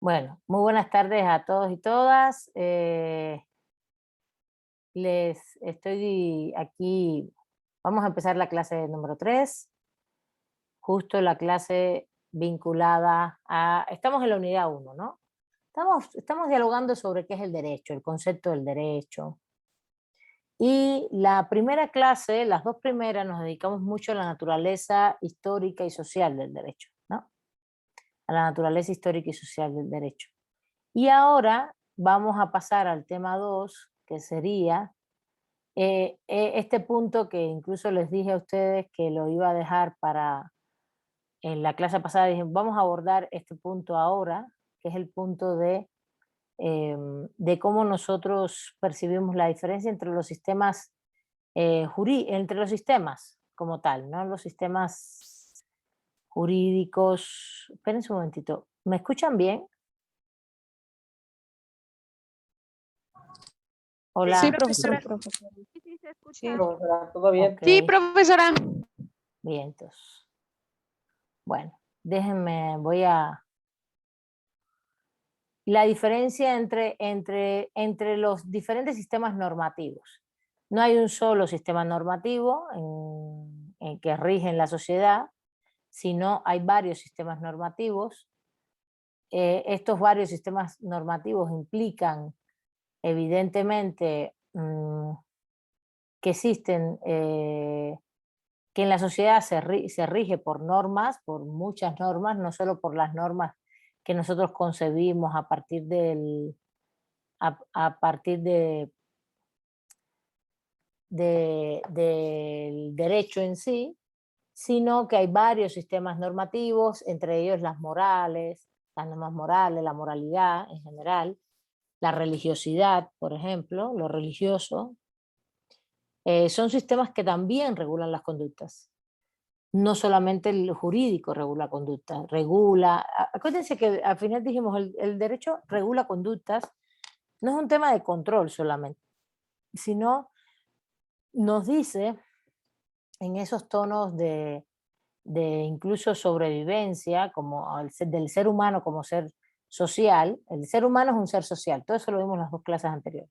Bueno, muy buenas tardes a todos y todas. Les estoy aquí, vamos a empezar la clase número 3, justo la clase vinculada a, estamos en la unidad 1, ¿no? Estamos dialogando sobre qué es el derecho, el concepto del derecho. Y la primera clase, las dos primeras, nos dedicamos mucho a la naturaleza histórica y social del derecho, ¿no? A la naturaleza histórica y social del derecho. Y ahora vamos a pasar al tema 2, que sería este punto que incluso les dije a ustedes que lo iba a dejar para, en la clase pasada dije, vamos a abordar este punto ahora, que es el punto de cómo nosotros percibimos la diferencia entre los sistemas, entre los sistemas como tal, ¿no? Los sistemas jurídicos. Espérense un momentito, ¿me escuchan bien? Sí, Hola. profesora. Sí, sí, se Sí, escucha. profesora, ¿todo bien? Ok, Sí, profesora. bien, entonces. Bueno, déjenme, voy a... La diferencia entre los diferentes sistemas normativos. No hay un solo sistema normativo en que rige en la sociedad, sino hay varios sistemas normativos. Estos varios sistemas normativos implican, evidentemente, que existen, que en la sociedad se rige por normas, por muchas normas, no solo por las normas que nosotros concebimos a partir a partir del derecho en sí, sino que hay varios sistemas normativos, entre ellos las morales, las normas morales, la moralidad en general, la religiosidad, por ejemplo, lo religioso. Son sistemas que también regulan las conductas. No solamente el jurídico regula conductas, acuérdense que al final dijimos, el derecho regula conductas, no es un tema de control solamente, sino nos dice en esos tonos de incluso sobrevivencia, como del ser humano como ser social. El ser humano es un ser social, todo eso lo vimos en las dos clases anteriores.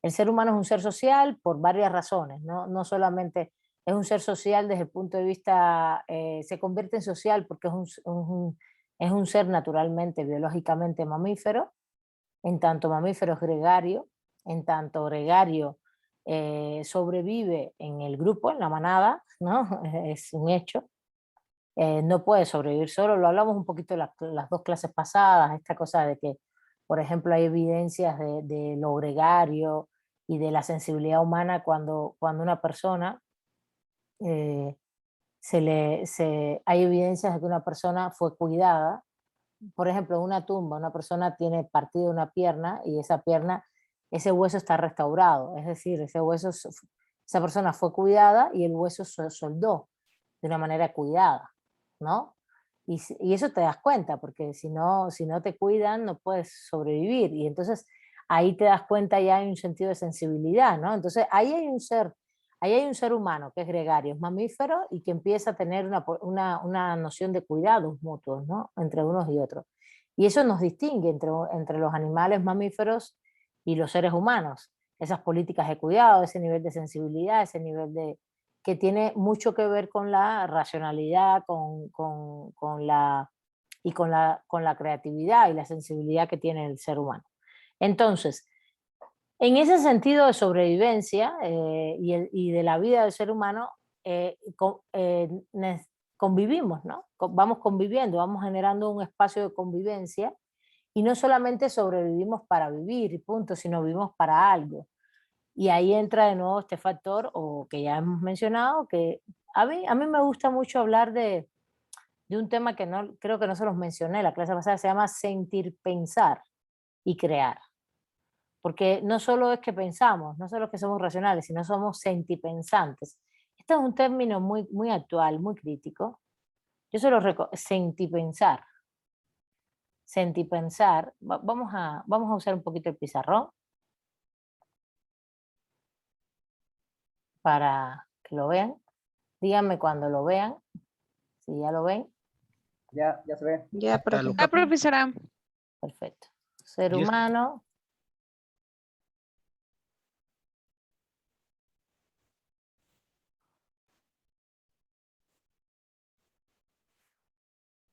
El ser humano es un ser social por varias razones, no solamente es un ser social desde el punto de vista, se convierte en social porque es un ser naturalmente, biológicamente mamífero, en tanto mamífero es gregario, en tanto gregario sobrevive en el grupo, en la manada, ¿no? Es un hecho. No puede sobrevivir solo, lo hablamos un poquito las dos clases pasadas, esta cosa de que, por ejemplo, hay evidencias de lo gregario y de la sensibilidad humana cuando una persona, eh, hay evidencias de que una persona fue cuidada. Por ejemplo, en una tumba, una persona tiene partida una pierna y esa pierna, ese hueso está restaurado, es decir, esa persona fue cuidada y el hueso se soldó de una manera cuidada, ¿no? Y eso te das cuenta, porque si no te cuidan no puedes sobrevivir, y entonces ahí te das cuenta, ya hay un sentido de sensibilidad, ¿no? Entonces ahí hay un ser humano que es gregario, es mamífero y que empieza a tener una noción de cuidados mutuos, ¿no? Entre unos y otros. Y eso nos distingue entre los animales mamíferos y los seres humanos. Esas políticas de cuidado, ese nivel de sensibilidad, ese nivel que tiene mucho que ver con la racionalidad, con la creatividad y la sensibilidad que tiene el ser humano. Entonces, en ese sentido de sobrevivencia y de la vida del ser humano, convivimos, ¿no? Vamos conviviendo, vamos generando un espacio de convivencia y no solamente sobrevivimos para vivir y punto, sino vivimos para algo. Y ahí entra de nuevo este factor, o que ya hemos mencionado, que a mí me gusta mucho hablar de un tema que no, creo que no se los mencioné la clase pasada, se llama sentir, pensar y crear. Porque no solo es que pensamos, no solo es que somos racionales, sino somos sentipensantes. Este es un término muy actual, muy crítico. Yo se lo recomiendo, sentipensar. Sentipensar. Vamos a usar un poquito el pizarrón para que lo vean. Díganme cuando lo vean, si ya lo ven. Ya se ve. Ya, Hasta profe. Lucas. profesora. Perfecto. Ser Y es humano,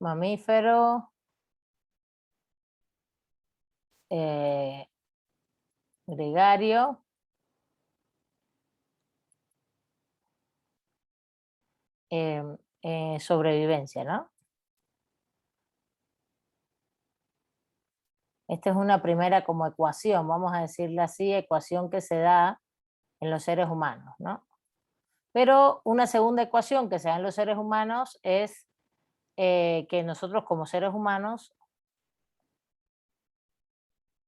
mamífero, eh, gregario, sobrevivencia, ¿no? Esta es una primera como ecuación, vamos a decirle así, ecuación que se da en los seres humanos, ¿no? Pero una segunda ecuación que se da en los seres humanos es que nosotros como seres humanos,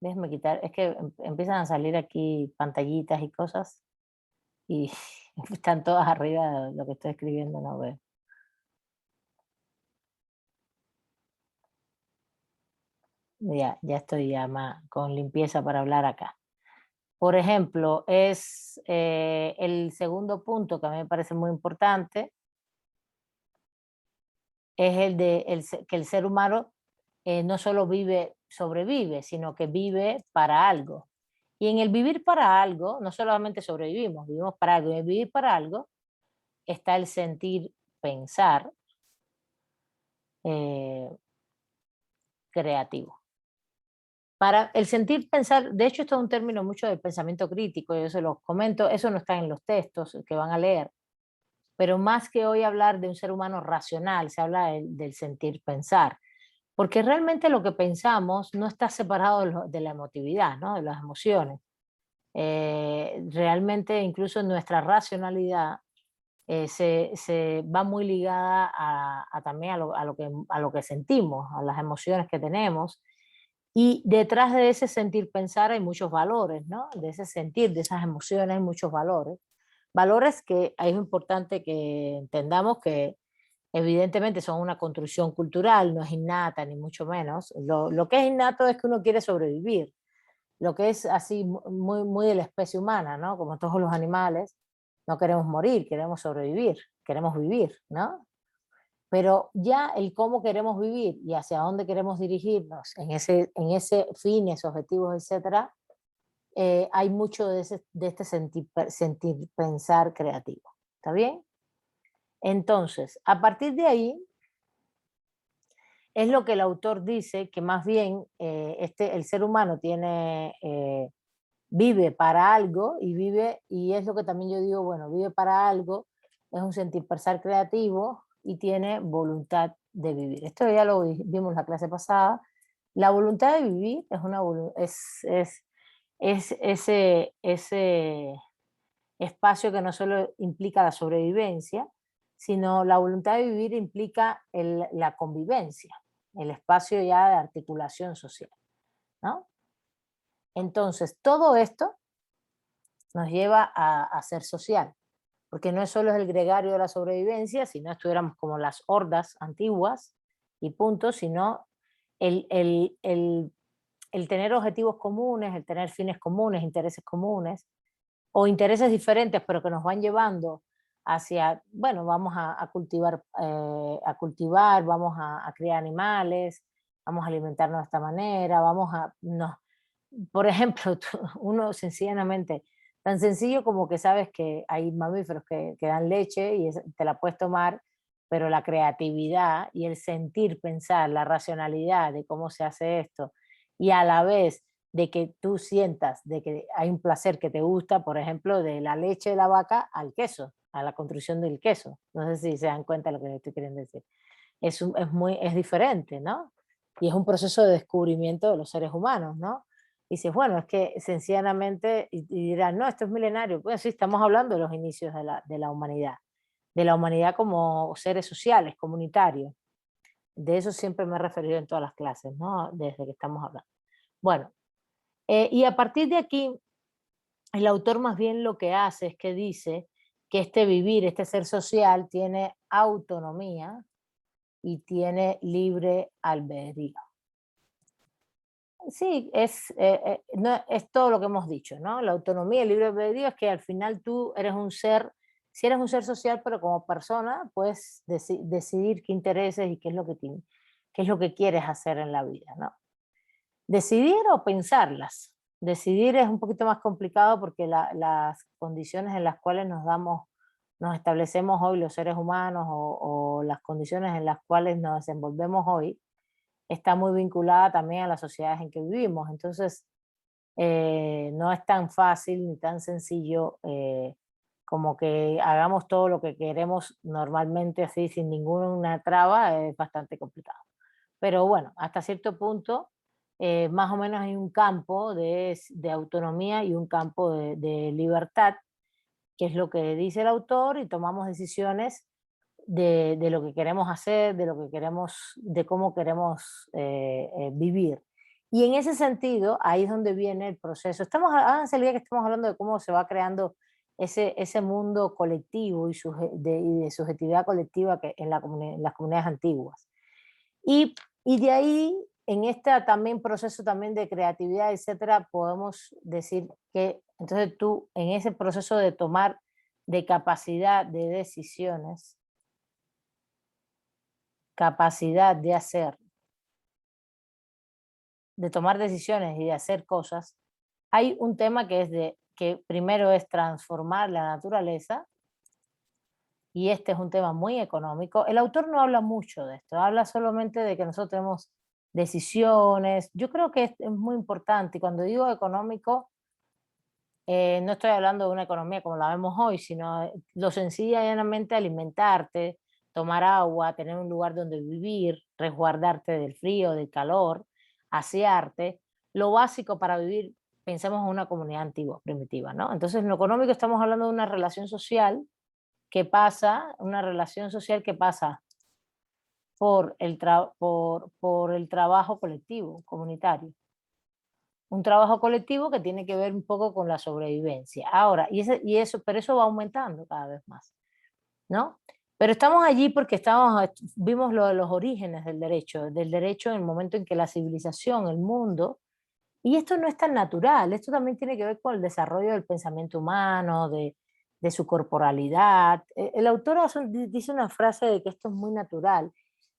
déjeme quitar, es que empiezan a salir aquí pantallitas y cosas y están todas arriba de lo que estoy escribiendo, no veo. Ya estoy ya con limpieza para hablar acá. Por ejemplo, es el segundo punto que a mí me parece muy importante, es el de que el ser humano no solo sobrevive, sino que vive para algo. Y en el vivir para algo, no solamente sobrevivimos, vivimos para algo. En el vivir para algo está el sentir, pensar eh, creativo. Para el sentir, pensar, de hecho esto es un término mucho del pensamiento crítico, yo se los comento, eso no está en los textos que van a leer, pero más que hoy hablar de un ser humano racional, se habla del sentir, pensar, porque realmente lo que pensamos no está separado de la emotividad, ¿no? De las emociones. Realmente incluso nuestra racionalidad se va muy ligada también a lo que sentimos, a las emociones que tenemos. Y detrás de ese sentir pensar hay muchos valores, ¿no? De ese sentir, de esas emociones hay muchos valores. Valores que es importante que entendamos que evidentemente son una construcción cultural, no es innata ni mucho menos. Lo que es innato es que uno quiere sobrevivir, lo que es así muy, muy de la especie humana, ¿no? Como todos los animales, no queremos morir, queremos sobrevivir, queremos vivir, ¿no? Pero ya el cómo queremos vivir y hacia dónde queremos dirigirnos en ese fines, objetivos, etcétera, hay mucho de este sentir, pensar creativo. ¿Está bien? Entonces, a partir de ahí, es lo que el autor dice, que más bien el ser humano vive para algo y es lo que también yo digo, bueno, vive para algo, es un sentir pensar creativo y tiene voluntad de vivir. Esto ya lo vimos la clase pasada. La voluntad de vivir es ese espacio que no solo implica la sobrevivencia, sino la voluntad de vivir implica la convivencia, el espacio ya de articulación social, ¿no? Entonces, todo esto nos lleva a ser social, porque no es solo el gregario de la sobrevivencia, si no estuviéramos como las hordas antiguas y punto, sino el, el, el, el tener objetivos comunes, el tener fines comunes, intereses comunes, o intereses diferentes, pero que nos van llevando hacia, bueno, vamos a cultivar, vamos a criar animales, vamos a alimentarnos de esta manera, por ejemplo, uno sencillamente, tan sencillo como que sabes que hay mamíferos que dan leche y te la puedes tomar, pero la creatividad y el sentir, pensar, la racionalidad de cómo se hace esto, y a la vez de que tú sientas de que hay un placer que te gusta, por ejemplo, de la leche de la vaca al queso, a la construcción del queso. No sé si se dan cuenta de lo que le estoy queriendo decir. Es diferente, ¿no? Y es un proceso de descubrimiento de los seres humanos, ¿no? Y dices, bueno, es que sencillamente, y dirán, no, esto es milenario. Pues sí, estamos hablando de los inicios de la humanidad como seres sociales, comunitarios. De eso siempre me he referido en todas las clases, ¿no? Desde que estamos hablando. Bueno, y a partir de aquí, el autor más bien lo que hace es que dice que este vivir, este ser social, tiene autonomía y tiene libre albedrío. Sí, no, es todo lo que hemos dicho, ¿no? La autonomía y el libre albedrío es que al final tú eres un ser, si eres un ser social, pero como persona puedes decidir qué intereses y qué es lo que quieres hacer en la vida, ¿no? Decidir o pensarlas. Decidir es un poquito más complicado porque las condiciones en las cuales nos establecemos hoy los seres humanos o las condiciones en las cuales nos desenvolvemos hoy está muy vinculada también a las sociedades en que vivimos. Entonces, no es tan fácil ni tan sencillo como que hagamos todo lo que queremos normalmente así sin ninguna traba, es bastante complicado. Pero bueno, hasta cierto punto, más o menos hay un campo de autonomía y un campo de libertad, que es lo que dice el autor, y tomamos decisiones de lo que queremos hacer, de lo que queremos, de cómo queremos vivir. Y en ese sentido, ahí es donde viene el proceso. Háganse la idea que estamos hablando de cómo se va creando ese mundo colectivo y de subjetividad colectiva que en las comunidades antiguas. Y de ahí, en este también proceso también de creatividad, etcétera, podemos decir que entonces tú, en ese proceso de tomar de capacidad de decisiones, capacidad de hacer, de tomar decisiones y de hacer cosas, hay un tema que es que primero es transformar la naturaleza, y este es un tema muy económico. El autor no habla mucho de esto, habla solamente de que nosotros tenemos decisiones. Yo creo que es muy importante, y cuando digo económico, no estoy hablando de una economía como la vemos hoy, sino lo sencilla y llanamente alimentarte, tomar agua, tener un lugar donde vivir, resguardarte del frío, del calor, asearte, lo básico para vivir. Pensemos en una comunidad antigua, primitiva, ¿no? Entonces, en lo económico estamos hablando de una relación social que pasa, una relación social que pasa por el trabajo colectivo, comunitario. Un trabajo colectivo que tiene que ver un poco con la sobrevivencia. Ahora, pero eso va aumentando cada vez más, ¿no? Pero estamos allí porque vimos lo de los orígenes del derecho en el momento en que la civilización, el mundo, y esto no es tan natural, esto también tiene que ver con el desarrollo del pensamiento humano, de su corporalidad. El autor dice una frase de que esto es muy natural.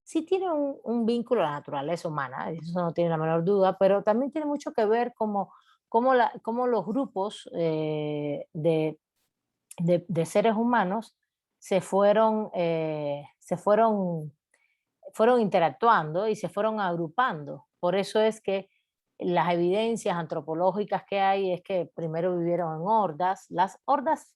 Sí tiene un vínculo a la naturaleza humana, eso no tiene la menor duda, pero también tiene mucho que ver cómo los grupos de seres humanos fueron interactuando y se fueron agrupando. Por eso es que las evidencias antropológicas que hay es que primero vivieron en hordas. Las hordas,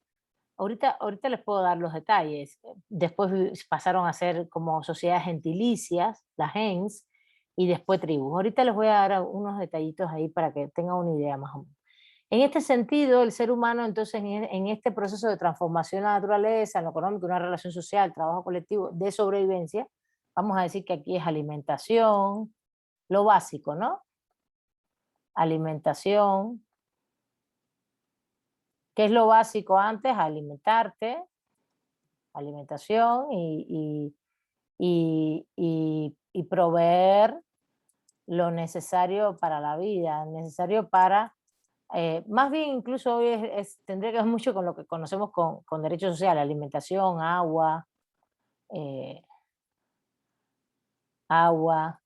ahorita les puedo dar los detalles, después pasaron a ser como sociedades gentilicias, las gens, y después tribus. Ahorita les voy a dar unos detallitos ahí para que tengan una idea más o menos. En este sentido, el ser humano, entonces, en este proceso de transformación de la naturaleza, en lo económico, una relación social, trabajo colectivo, de sobrevivencia, vamos a decir que aquí es alimentación, lo básico, ¿no? Alimentación. ¿Qué es lo básico antes? Alimentarte, alimentación y proveer lo necesario para la vida, necesario para, más bien incluso hoy tendría que ver mucho con lo que conocemos con derechos sociales, alimentación, eh, agua,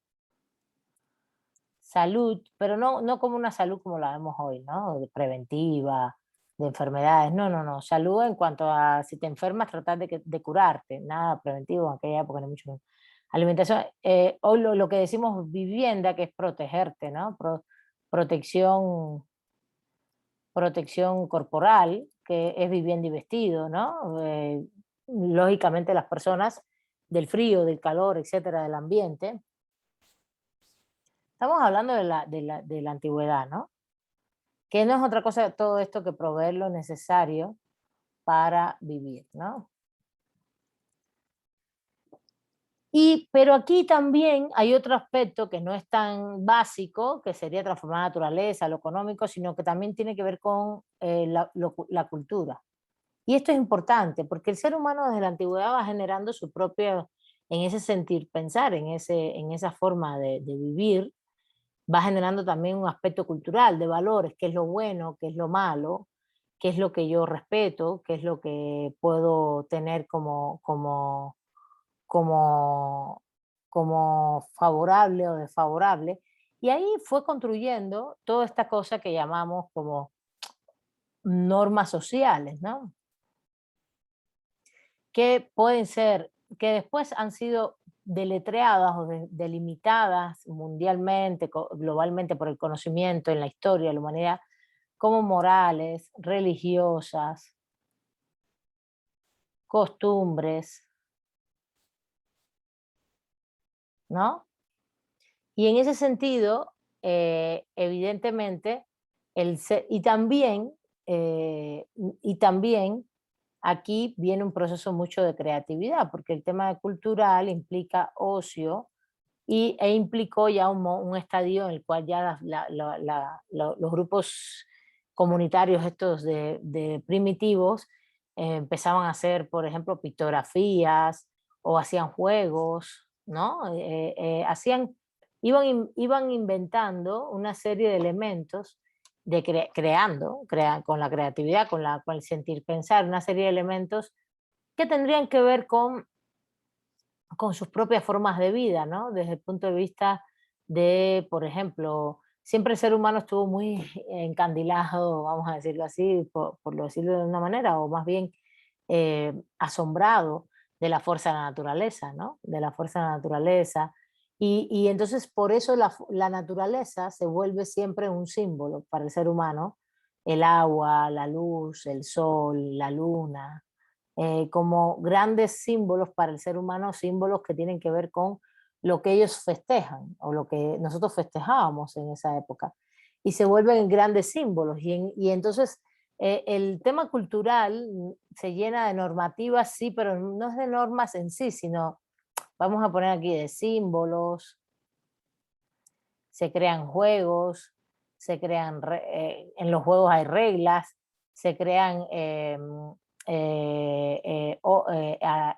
salud, pero no como una salud como la vemos hoy, ¿no? De preventiva, de enfermedades. No, no, no. Salud en cuanto a si te enfermas, tratar de curarte. Nada preventivo en aquella época, ni mucho menos. Alimentación. Hoy lo que decimos vivienda, que es protegerte, ¿no? Protección, protección corporal, que es vivienda y vestido, ¿no? Lógicamente las personas del frío, del calor, etcétera, del ambiente. Estamos hablando de la antigüedad, ¿no? Que no es otra cosa todo esto que proveer lo necesario para vivir, ¿no? Pero aquí también hay otro aspecto que no es tan básico, que sería transformar la naturaleza, lo económico, sino que también tiene que ver con la cultura. Y esto es importante, porque el ser humano desde la antigüedad va generando su propio, en ese sentir pensar, en esa forma de vivir, va generando también un aspecto cultural de valores, qué es lo bueno, qué es lo malo, qué es lo que yo respeto, qué es lo que puedo tener como, como favorable o desfavorable. Y ahí fue construyendo toda esta cosa que llamamos como normas sociales, ¿no? Que pueden ser, que después han sido deletreadas o delimitadas mundialmente, globalmente por el conocimiento en la historia de la humanidad, como morales, religiosas, costumbres, ¿no? Y en ese sentido, evidentemente, y también aquí viene un proceso mucho de creatividad, porque el tema cultural implica ocio e implicó ya un estadio en el cual ya los grupos comunitarios estos de primitivos empezaban a hacer, por ejemplo, pictografías o hacían juegos, ¿no? Iban inventando una serie de elementos con la creatividad, con el sentir pensar, una serie de elementos que tendrían que ver con sus propias formas de vida, ¿no? Desde el punto de vista de, por ejemplo, siempre el ser humano estuvo muy encandilado, vamos a decirlo así, por lo decirlo de una manera, o más bien asombrado de la fuerza de la naturaleza, ¿no? De la fuerza de la naturaleza. Y entonces por eso la naturaleza se vuelve siempre un símbolo para el ser humano, el agua, la luz, el sol, la luna, como grandes símbolos para el ser humano, símbolos que tienen que ver con lo que ellos festejan o lo que nosotros festejábamos en esa época. Y se vuelven grandes símbolos. Y entonces el tema cultural se llena de normativas, sí, pero no es de normas en sí, sino, vamos a poner aquí, de símbolos, se crean juegos, en los juegos hay reglas, se crean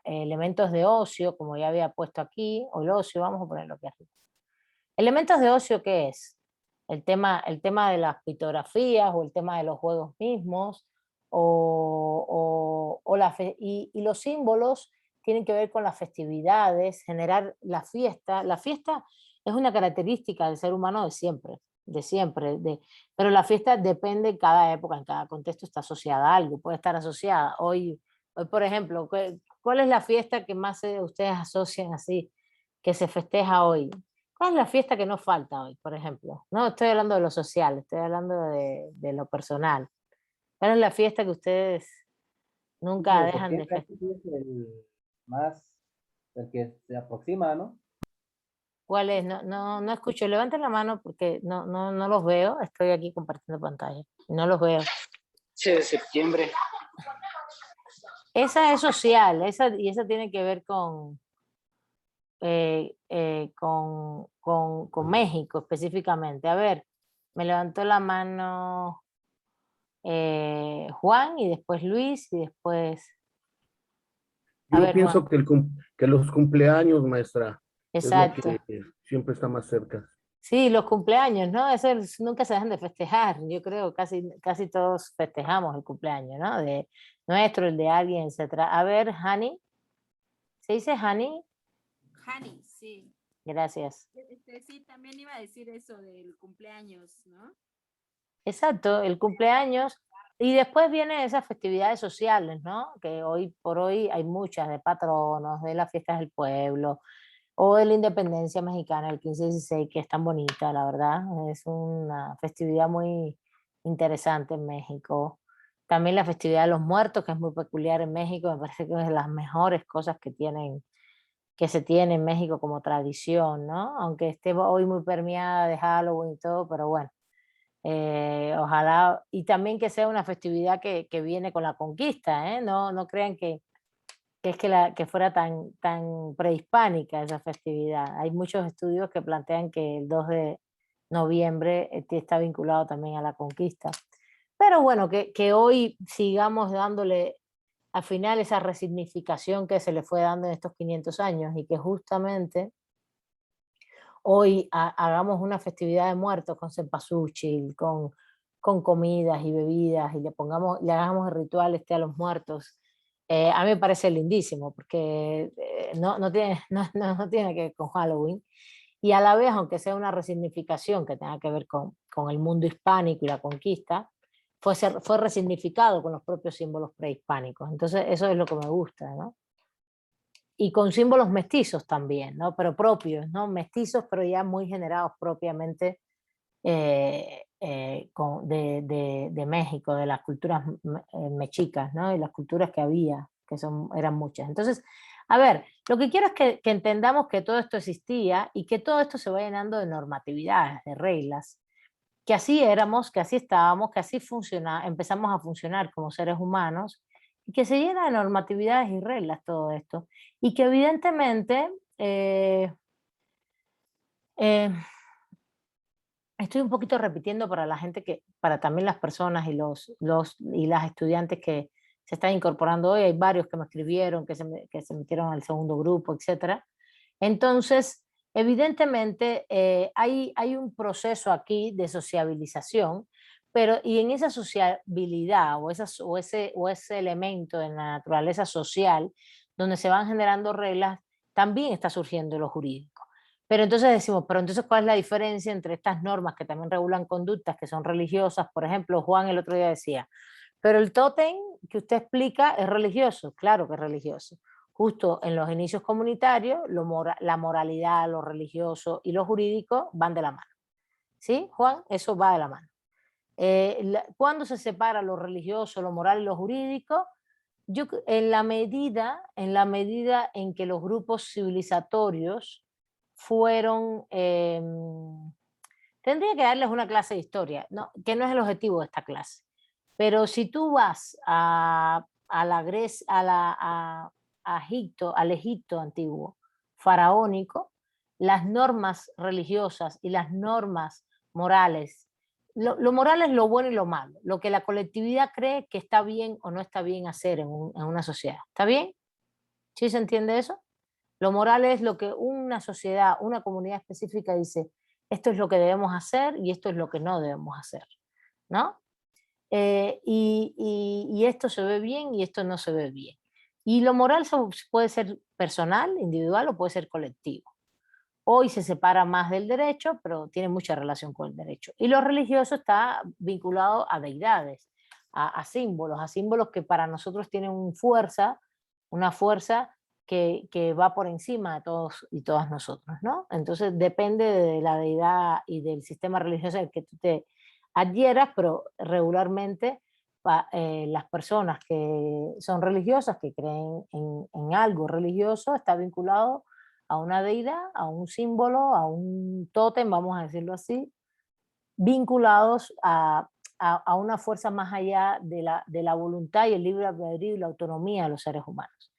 elementos de ocio, como ya había puesto aquí, o el ocio, vamos a ponerlo aquí arriba. Elementos de ocio, ¿qué es? El tema de las pictografías o el tema de los juegos mismos, y los símbolos tienen que ver con las festividades, generar la fiesta. La fiesta es una característica del ser humano de siempre, pero la fiesta depende en cada época, en cada contexto está asociada a algo, puede estar asociada. Hoy por ejemplo, ¿cuál es la fiesta que más ustedes asocian así, que se festeja hoy? ¿Cuál es la fiesta que no falta hoy, por ejemplo? No estoy hablando de lo social, estoy hablando de lo personal. ¿Cuál es la fiesta que ustedes 15 nunca de dejan de septiembre festejar? aquí es más, el que se aproxima, ¿no? ¿Cuál es? No escucho. Levanten la mano porque no los veo. Estoy aquí compartiendo pantalla. No los veo. 15 de septiembre. Esa es social, y esa tiene que ver con México específicamente. A ver, me levantó la mano Juan y después Luis y después, a Yo ver, pienso Juan. que los cumpleaños, maestra, es lo Exacto. que siempre está más cerca. Sí, los cumpleaños, ¿no? Eso nunca se dejan de festejar. Yo creo casi todos festejamos el cumpleaños, ¿no? De nuestro, el de alguien, etcétera. A ver, Hani, ¿se dice Hani? Hani, sí. Gracias. Sí, también iba a decir eso del cumpleaños, ¿no? Exacto, el cumpleaños. Y después vienen esas festividades sociales, ¿no? Que hoy por hoy hay muchas, de patronos, de las fiestas del pueblo, o de la independencia mexicana, el 15-16, que es tan bonita, la verdad. Es una festividad muy interesante en México. También la festividad de los muertos, que es muy peculiar en México, me parece que es de las mejores cosas que se tiene en México como tradición, ¿no? Aunque esté hoy muy permeada de Halloween y todo, pero bueno, ojalá, y también que sea una festividad que viene con la conquista, ¿eh? No crean que fuera tan prehispánica esa festividad. Hay muchos estudios que plantean que el 2 de noviembre está vinculado también a la conquista. Pero bueno, que hoy sigamos dándole al final esa resignificación que se le fue dando en estos 500 años y que justamente hoy hagamos una festividad de muertos con cempasúchil, con comidas y bebidas y le hagamos el ritual a los muertos. A mí me parece lindísimo porque no tiene que ver con Halloween y a la vez, aunque sea una resignificación que tenga que ver con el mundo hispánico y la conquista, fue resignificado con los propios símbolos prehispánicos. Entonces eso es lo que me gusta, ¿no? Y con símbolos mestizos también, ¿no? Pero propios, ¿no? Mestizos, pero ya muy generados propiamente de México, de las culturas mexicas, ¿no? Y las culturas que había, que eran muchas. Entonces, a ver, lo que quiero es que entendamos que todo esto existía y que todo esto se va llenando de normatividades, de reglas, que así éramos, que así estábamos, que así empezamos a funcionar como seres humanos, y que se llena de normatividades y reglas todo esto. Y que evidentemente eh, estoy un poquito repitiendo para la gente para también las personas y las estudiantes que se están incorporando hoy. Hay varios que me escribieron, que se metieron al segundo grupo, etcétera. Entonces, evidentemente hay un proceso aquí de sociabilización, y en esa sociabilidad o ese elemento de la naturaleza social donde se van generando reglas, también está surgiendo lo jurídico. Pero entonces decimos, pero entonces ¿cuál es la diferencia entre estas normas que también regulan conductas que son religiosas? Por ejemplo, Juan el otro día decía, pero el tótem que usted explica es religioso. Claro que es religioso. Justo en los inicios comunitarios, la moralidad, lo religioso y lo jurídico van de la mano. ¿Sí, Juan? Eso va de la mano. ¿Cuándo se separa lo religioso, lo moral y lo jurídico? En la medida en que los grupos civilizatorios fueron, tendría que darles una clase de historia, ¿no? Que no es el objetivo de esta clase. Pero si tú vas a la Grecia, a Egipto, al Egipto antiguo, faraónico, las normas religiosas y las normas morales, lo moral es lo bueno y lo malo, lo que la colectividad cree que está bien o no está bien hacer en una sociedad. ¿Está bien? ¿Sí se entiende eso? Lo moral es lo que una sociedad, una comunidad específica dice, esto es lo que debemos hacer y esto es lo que no debemos hacer, ¿no? Y esto se ve bien y esto no se ve bien. Y lo moral puede ser personal, individual o puede ser colectivo. Hoy se separa más del derecho, pero tiene mucha relación con el derecho. Y lo religioso está vinculado a deidades, a símbolos que para nosotros tienen una fuerza que va por encima de todos y todas nosotros, ¿no? Entonces depende de la deidad y del sistema religioso al que tú te adhieras, pero regularmente las personas que son religiosas, que creen en algo religioso, está vinculado a una deidad, a un símbolo, a un tótem, vamos a decirlo así, vinculados a una fuerza más allá de la voluntad y el libre albedrío y la autonomía de los seres humanos,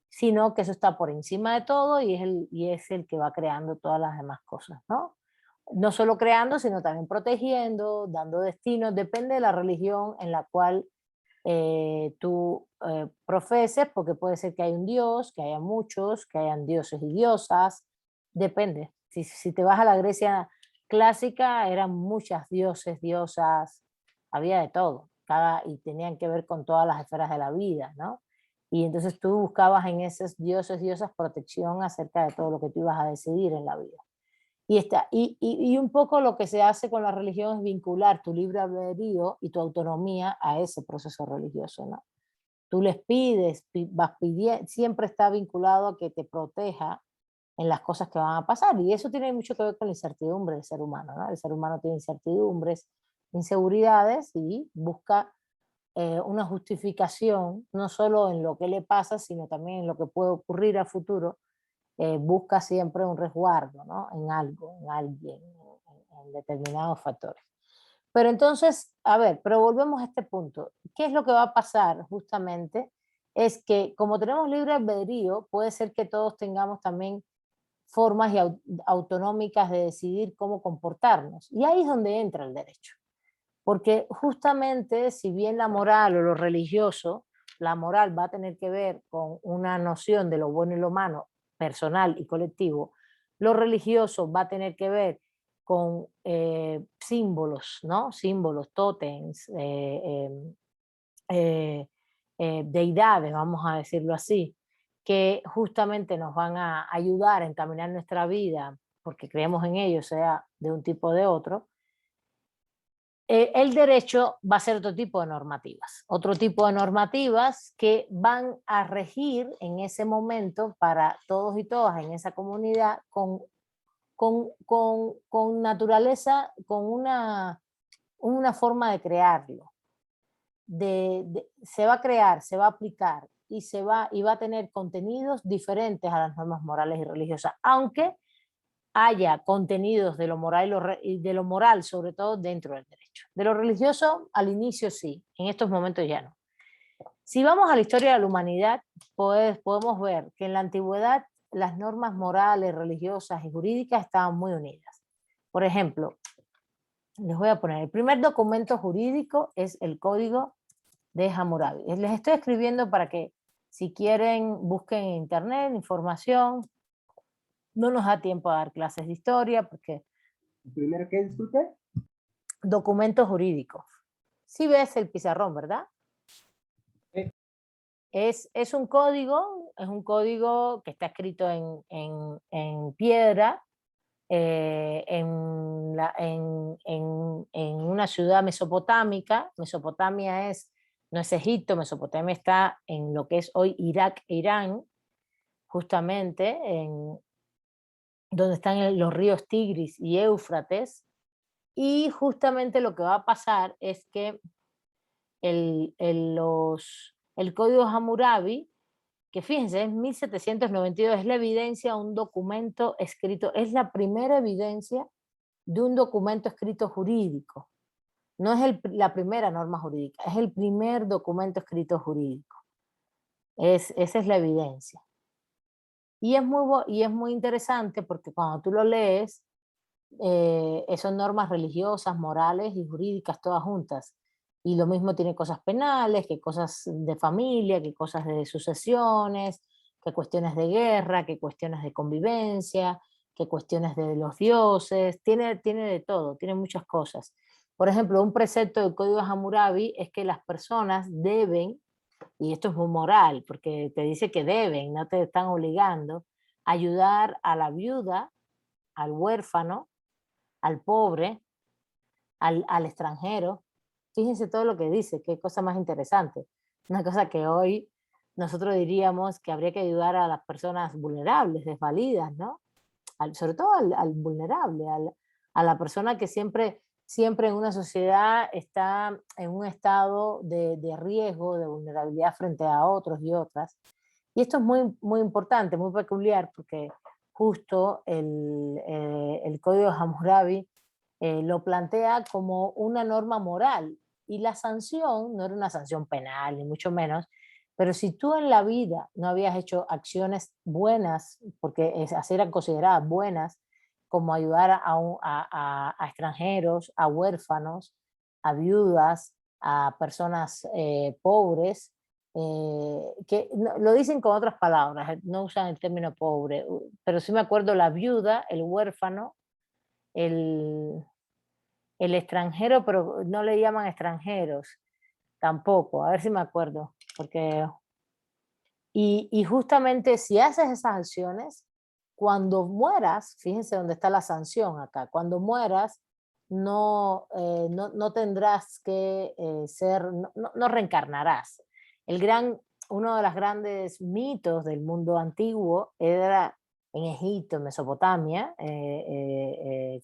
sino que eso está por encima de todo y es el que va creando todas las demás cosas, ¿no? No solo creando, sino también protegiendo, dando destinos, depende de la religión en la cual tú profeses, porque puede ser que haya un dios, que haya muchos, que hayan dioses y diosas, depende. Si te vas a la Grecia clásica, eran muchas dioses, diosas, había de todo, y tenían que ver con todas las esferas de la vida, ¿no? Y entonces tú buscabas en esos dioses, diosas protección acerca de todo lo que tú ibas a decidir en la vida. Y un poco lo que se hace con la religión es vincular tu libre albedrío y tu autonomía a ese proceso religioso, ¿no? Tú les pides, vas pidiendo, siempre está vinculado a que te proteja en las cosas que van a pasar. Y eso tiene mucho que ver con la incertidumbre del ser humano, ¿no? El ser humano tiene incertidumbres, inseguridades y busca una justificación, no solo en lo que le pasa, sino también en lo que puede ocurrir a futuro. Busca siempre un resguardo, ¿no? En algo, en alguien, en determinados factores. Pero entonces, a ver, pero volvemos a este punto. ¿Qué es lo que va a pasar justamente? Es que como tenemos libre albedrío, puede ser que todos tengamos también formas autonómicas de decidir cómo comportarnos. Y ahí es donde entra el derecho. Porque justamente, si bien la moral o lo religioso, la moral va a tener que ver con una noción de lo bueno y lo malo, personal y colectivo, lo religioso va a tener que ver con símbolos, ¿no? Símbolos, tótems, deidades, vamos a decirlo así, que justamente nos van a ayudar a encaminar nuestra vida porque creemos en ello, sea de un tipo o de otro, el derecho va a ser otro tipo de normativas que van a regir en ese momento para todos y todas en esa comunidad con naturaleza, con una forma de crearlo. Se va a crear, se va a aplicar y va a tener contenidos diferentes a las normas morales y religiosas, aunque haya contenidos de lo moral y de lo moral, sobre todo dentro del derecho. De lo religioso, al inicio sí, en estos momentos ya no. Si vamos a la historia de la humanidad, pues podemos ver que en la antigüedad las normas morales, religiosas y jurídicas estaban muy unidas. Por ejemplo, les voy a poner, el primer documento jurídico es el Código de Hammurabi. Les estoy escribiendo para que, si quieren, busquen en internet información. No nos da tiempo a dar clases de historia porque... ¿Primero qué, disculpe? Documentos jurídicos. Sí ves el pizarrón, ¿verdad? Sí. Es un código que está escrito en piedra, en una ciudad mesopotámica. Mesopotamia no es Egipto, Mesopotamia está en lo que es hoy Irak e Irán, justamente donde están los ríos Tigris y Éufrates, y justamente lo que va a pasar es que el Código Hammurabi, que fíjense, es 1792, es la evidencia, un documento escrito, es la primera evidencia de un documento escrito jurídico. No es la primera norma jurídica, es el primer documento escrito jurídico. Esa es la evidencia. Y es muy interesante porque cuando tú lo lees, son normas religiosas, morales y jurídicas todas juntas. Y lo mismo tiene cosas penales, que cosas de familia, que cosas de sucesiones, que cuestiones de guerra, que cuestiones de convivencia, que cuestiones de los dioses, tiene de todo, tiene muchas cosas. Por ejemplo, un precepto del Código Hammurabi es que las personas deben, y esto es muy moral, porque te dice que deben, no te están obligando, ayudar a la viuda, al huérfano, al pobre, al extranjero. Fíjense todo lo que dice, qué cosa más interesante. Una cosa que hoy nosotros diríamos que habría que ayudar a las personas vulnerables, desvalidas, ¿no? Sobre todo al vulnerable, a la persona que siempre en una sociedad está en un estado de riesgo, de vulnerabilidad frente a otros y otras. Y esto es muy, muy importante, muy peculiar, porque justo el Código Hammurabi lo plantea como una norma moral, y la sanción no era una sanción penal, ni mucho menos, pero si tú en la vida no habías hecho acciones buenas, porque así eran consideradas buenas, como ayudar a extranjeros, a huérfanos, a viudas, a personas pobres, que lo dicen con otras palabras, no usan el término pobre, pero sí me acuerdo la viuda, el huérfano, el, el extranjero, pero no le llaman extranjeros tampoco, a ver si me acuerdo, porque... Y justamente si haces esas acciones, cuando mueras, fíjense dónde está la sanción acá, cuando mueras no tendrás que no reencarnarás. Uno de los grandes mitos del mundo antiguo era en Egipto, en Mesopotamia,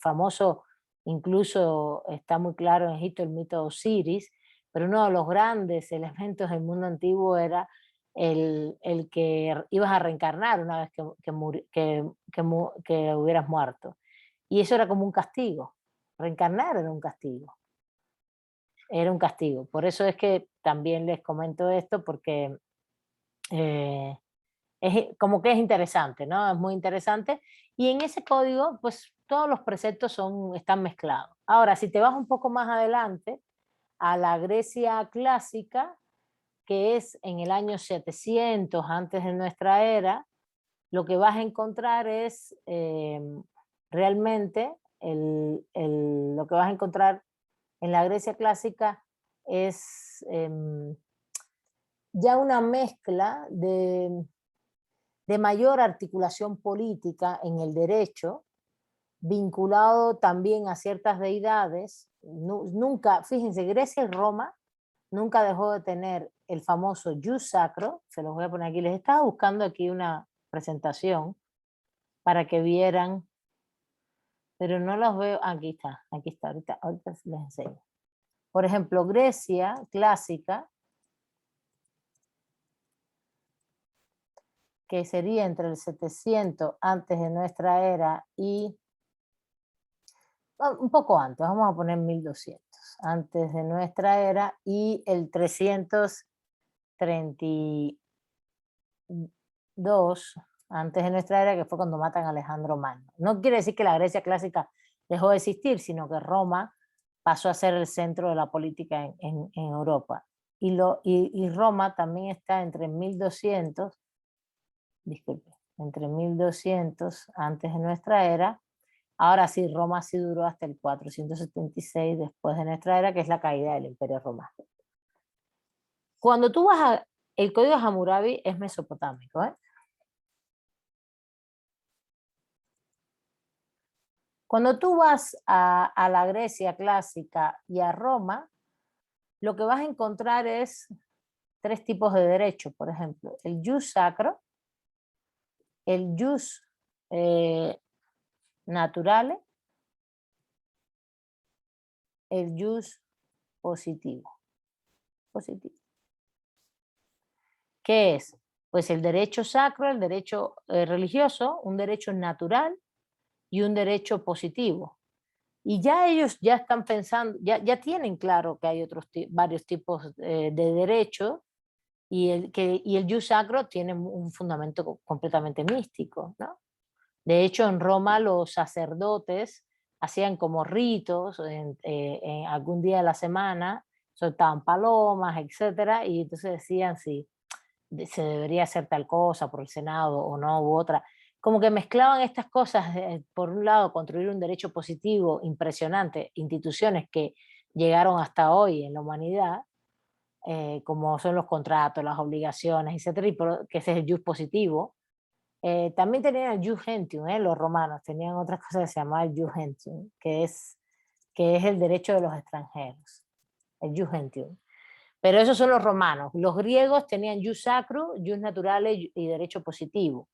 famoso, incluso está muy claro en Egipto el mito de Osiris, pero uno de los grandes elementos del mundo antiguo era el que ibas a reencarnar una vez que hubieras muerto. Y eso era como un castigo. Reencarnar era un castigo. Era un castigo. Por eso es que también les comento esto, porque como que es interesante, ¿no? Es muy interesante. Y en ese código, pues todos los preceptos están mezclados. Ahora, si te vas un poco más adelante, a la Grecia clásica, que es en el año 700 antes de nuestra era, lo que vas a encontrar es realmente, lo que vas a encontrar en la Grecia clásica es ya una mezcla de mayor articulación política en el derecho, vinculado también a ciertas deidades. Nunca, fíjense, Grecia y Roma nunca dejó de tener el famoso jus sacro, se los voy a poner aquí, les estaba buscando aquí una presentación para que vieran, pero no los veo, aquí está, ahorita les enseño. Por ejemplo, Grecia clásica, que sería entre el 700 antes de nuestra era y un poco antes, vamos a poner 1200 antes de nuestra era y el 332 antes de nuestra era, que fue cuando matan a Alejandro Magno. No quiere decir que la Grecia clásica dejó de existir, sino que Roma pasó a ser el centro de la política en Europa. Y Roma también está entre 1200, disculpe, entre 1200 antes de nuestra era. Ahora sí, Roma sí duró hasta el 476 después de nuestra era, que es la caída del Imperio Romano. Cuando tú vas el código Hammurabi es mesopotámico, ¿eh? Cuando tú vas a la Grecia clásica y a Roma, lo que vas a encontrar es 3 tipos de derecho, por ejemplo, el jus sacro, el jus naturale, el jus positivo. ¿Qué es? Pues el derecho sacro, el derecho religioso, un derecho natural y un derecho positivo. Y ya ellos ya están pensando, ya tienen claro que hay varios tipos de derecho y el jus sacro tiene un fundamento completamente místico, ¿no? De hecho, en Roma los sacerdotes hacían como ritos en algún día de la semana, soltaban palomas, etcétera, y entonces decían si se debería hacer tal cosa por el Senado o no, u otra. Como que mezclaban estas cosas, por un lado, construir un derecho positivo impresionante, instituciones que llegaron hasta hoy en la humanidad, como son los contratos, las obligaciones, etcétera, que ese es el jus positivo. También tenían el jus gentium, los romanos tenían otra cosa que se llamaba el jus gentium, que es el derecho de los extranjeros, el jus gentium. Pero esos son los romanos. Los griegos tenían jus sacro, jus naturale y derecho positivo.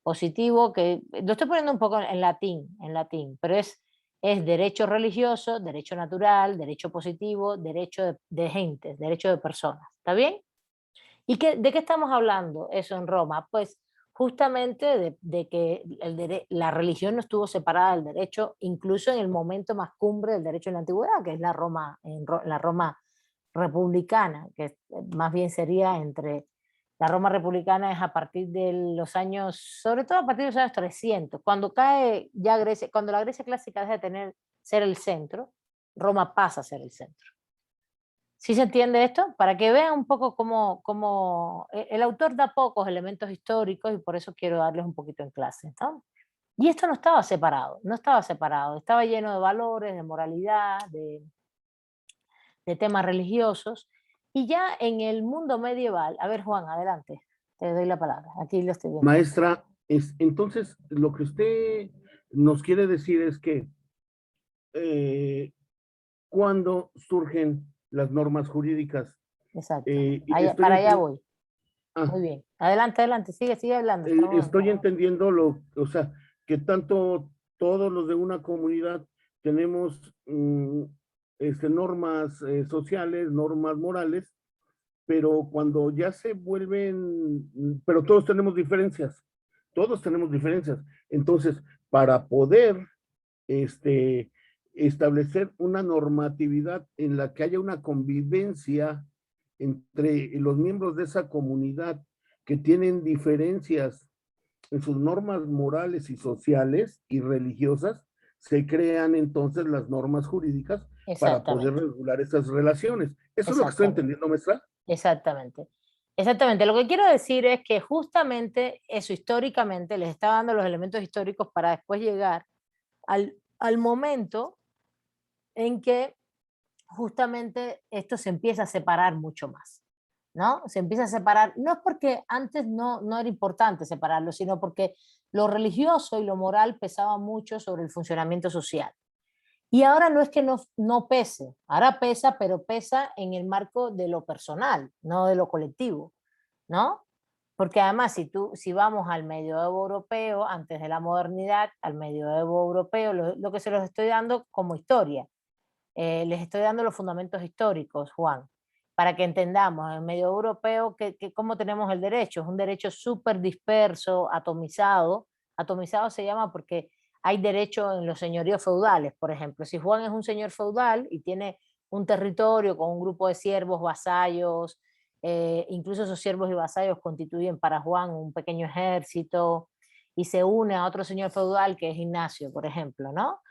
Positivo, que lo estoy poniendo un poco en latín, pero es derecho religioso, derecho natural, derecho positivo, derecho de gentes, derecho de personas. ¿Está bien? ¿Y de qué estamos hablando eso en Roma? Pues justamente de que la religión no estuvo separada del derecho, incluso en el momento más cumbre del derecho en la antigüedad, que es la Roma republicana, que más bien sería la Roma republicana es a partir de los años, sobre todo a partir de los años 300, cuando cae ya Grecia, cuando la Grecia clásica deja de ser el centro, Roma pasa a ser el centro. ¿Sí se entiende esto? Para que vean un poco cómo el autor da pocos elementos históricos y por eso quiero darles un poquito en clase, ¿no? Y esto no estaba separado, estaba lleno de valores, de moralidad, de temas religiosos. Y ya en el mundo medieval, a ver Juan, adelante, te doy la palabra, aquí lo estoy viendo. Maestra, entonces lo que usted nos quiere decir es que cuando surgen las normas jurídicas. Exacto, para allá voy. Ah, muy bien, adelante, sigue hablando. Estoy entendiendo o sea, que tanto todos los de una comunidad tenemos normas sociales, normas morales, pero cuando ya se vuelven, pero todos tenemos diferencias. Entonces, para poder establecer una normatividad en la que haya una convivencia entre los miembros de esa comunidad que tienen diferencias en sus normas morales y sociales y religiosas, se crean entonces las normas jurídicas para poder regular esas relaciones. ¿Eso es lo que estoy entendiendo, maestra? Exactamente. Lo que quiero decir es que justamente eso históricamente les está dando los elementos históricos para después llegar al momento en que justamente esto se empieza a separar mucho más. ¿no? Se empieza a separar, no es porque antes no era importante separarlo, sino porque lo religioso y lo moral pesaba mucho sobre el funcionamiento social. Y ahora no es que no pese, ahora pesa, pero pesa en el marco de lo personal, no de lo colectivo, ¿no? Porque además, si vamos al medioevo europeo, antes de la modernidad, al medioevo europeo, lo que se los estoy dando como historia, les estoy dando los fundamentos históricos, Juan, para que entendamos, en el medioevo europeo, ¿cómo tenemos el derecho? Es un derecho súper disperso, atomizado. Atomizado se llama porque hay derecho en los señoríos feudales, por ejemplo. Si Juan es un señor feudal y tiene un territorio con un grupo de siervos, vasallos, incluso esos siervos y vasallos constituyen para Juan un pequeño ejército y se une a otro señor feudal que es Ignacio, por ejemplo, ¿no?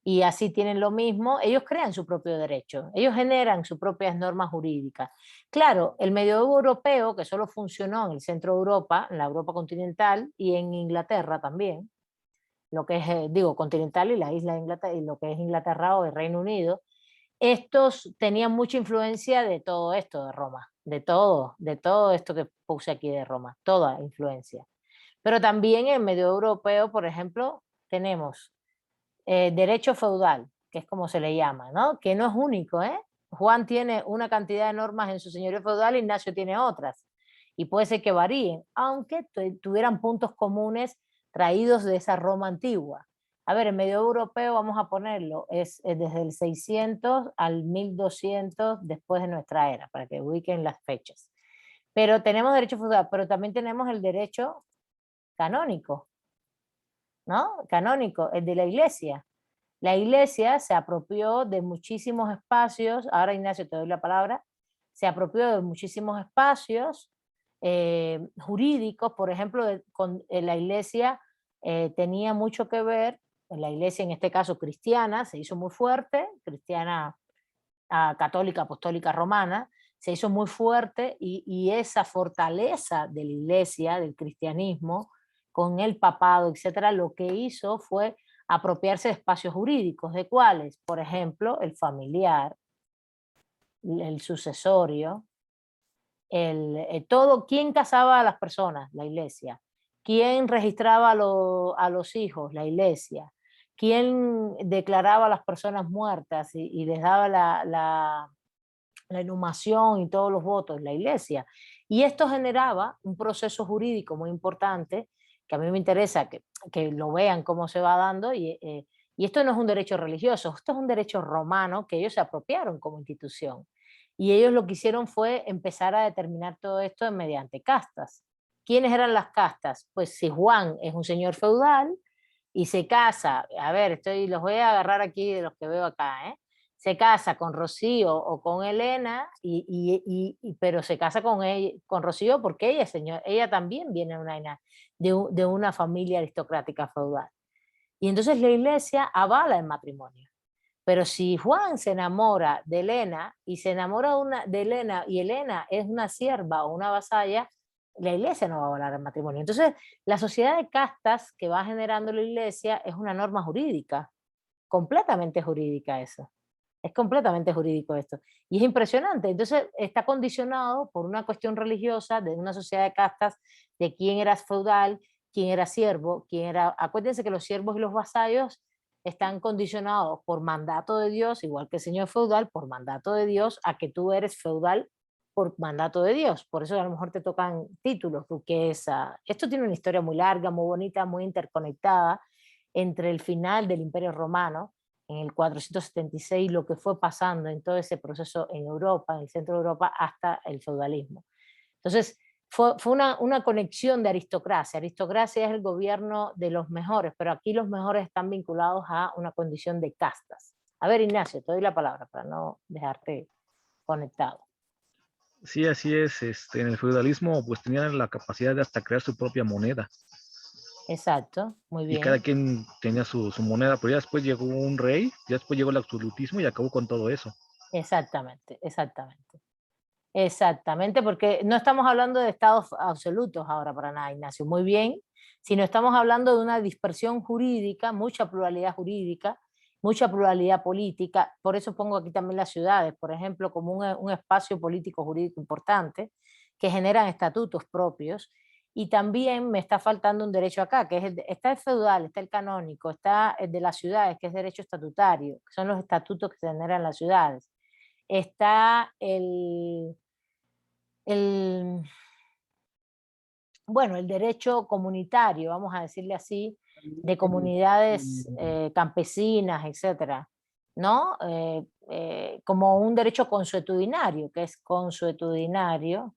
Y así tienen lo mismo, ellos crean su propio derecho, ellos generan sus propias normas jurídicas. Claro, el medioevo europeo, que solo funcionó en el centro de Europa, en la Europa continental y en Inglaterra también, lo que es, digo, continental y la isla de Inglaterra, y lo que es Inglaterra o el Reino Unido, estos tenían mucha influencia de todo esto de Roma, de todo esto que puse aquí de Roma, toda influencia. Pero también en medio europeo, por ejemplo, tenemos derecho feudal, que es como se le llama, ¿no? Que no es único, ¿eh? Juan tiene una cantidad de normas en su señorío feudal, Ignacio tiene otras. Y puede ser que varíen, aunque tuvieran puntos comunes traídos de esa Roma antigua. A ver, el medio europeo, vamos a ponerlo, es desde el 600 al 1200 después de nuestra era, para que ubiquen las fechas. Pero tenemos derecho feudal, pero también tenemos el derecho canónico, ¿no? Canónico, el de la iglesia. La iglesia se apropió de muchísimos espacios, ahora Ignacio te doy la palabra, se apropió de muchísimos espacios jurídicos, por ejemplo, la iglesia tenía mucho que ver, la iglesia en este caso cristiana, se hizo muy fuerte, cristiana católica, apostólica romana, se hizo muy fuerte y esa fortaleza de la iglesia, del cristianismo, con el papado, etcétera, lo que hizo fue apropiarse de espacios jurídicos, ¿de cuáles? Por ejemplo, el familiar, el sucesorio, todo, ¿quién casaba a las personas? La iglesia. ¿Quién registraba a los hijos? La iglesia. ¿Quién declaraba a las personas muertas y les daba la inhumación y todos los votos? La iglesia. Y esto generaba un proceso jurídico muy importante, que a mí me interesa que lo vean cómo se va dando, y esto no es un derecho religioso, esto es un derecho romano que ellos se apropiaron como institución. Y ellos lo que hicieron fue empezar a determinar todo esto mediante castas. ¿Quiénes eran las castas? Pues si Juan es un señor feudal y se casa, a ver, los voy a agarrar aquí de los que veo acá, ¿eh? Se casa con Rocío o con Elena, pero se casa con Rocío porque ella también viene de una familia aristocrática feudal. Y entonces la iglesia avala el matrimonio. Pero si Juan se enamora de Elena y se enamora de Elena y Elena es una sierva o una vasalla, la iglesia no va a avalar el matrimonio. Entonces, la sociedad de castas que va generando la iglesia es una norma jurídica, completamente jurídica eso. Es completamente jurídico esto. Y es impresionante. Entonces está condicionado por una cuestión religiosa de una sociedad de castas, de quién era feudal, quién era siervo, quién era... Acuérdense que los siervos y los vasallos están condicionados por mandato de Dios, igual que el señor feudal, por mandato de Dios, a que tú eres feudal por mandato de Dios. Por eso a lo mejor te tocan títulos, duquesa. Esto tiene una historia muy larga, muy bonita, muy interconectada entre el final del Imperio Romano en el 476, lo que fue pasando en todo ese proceso en Europa, en el centro de Europa, hasta el feudalismo. Entonces, fue una conexión de aristocracia. Aristocracia es el gobierno de los mejores, pero aquí los mejores están vinculados a una condición de castas. A ver, Ignacio, te doy la palabra para no dejarte conectado. Sí, así es. En el feudalismo, pues tenían la capacidad de hasta crear su propia moneda. Exacto, muy bien. Y cada quien tenía su moneda, pero ya después llegó un rey, ya después llegó el absolutismo y acabó con todo eso. Exactamente, exactamente. Exactamente, porque no estamos hablando de estados absolutos ahora para nada, Ignacio, muy bien, sino estamos hablando de una dispersión jurídica, mucha pluralidad política, por eso pongo aquí también las ciudades, por ejemplo, como un espacio político jurídico importante, que generan estatutos propios. Y también me está faltando un derecho acá, que es está el feudal, está el canónico, está el de las ciudades, que es derecho estatutario, que son los estatutos que se generan en las ciudades. Está bueno, el derecho comunitario, vamos a decirle así, de comunidades campesinas, etcétera, ¿no? Como un derecho consuetudinario, que es consuetudinario,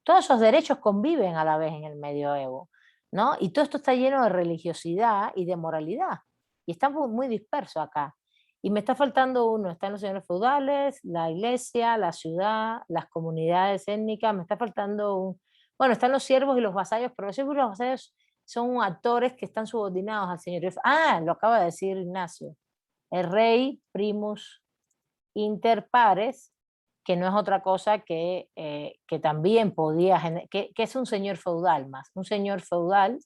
todos esos derechos conviven a la vez en el medioevo, ¿no? Y todo esto está lleno de religiosidad y de moralidad, y está muy disperso acá. Y me está faltando uno, están los señores feudales, la iglesia, la ciudad, las comunidades étnicas, me está faltando bueno, están los siervos y los vasallos, pero los siervos y los vasallos son actores que están subordinados al señorío. Ah, lo acaba de decir Ignacio, el rey primus inter pares, que no es otra cosa que también podía, que es un señor feudal más, un señor feudal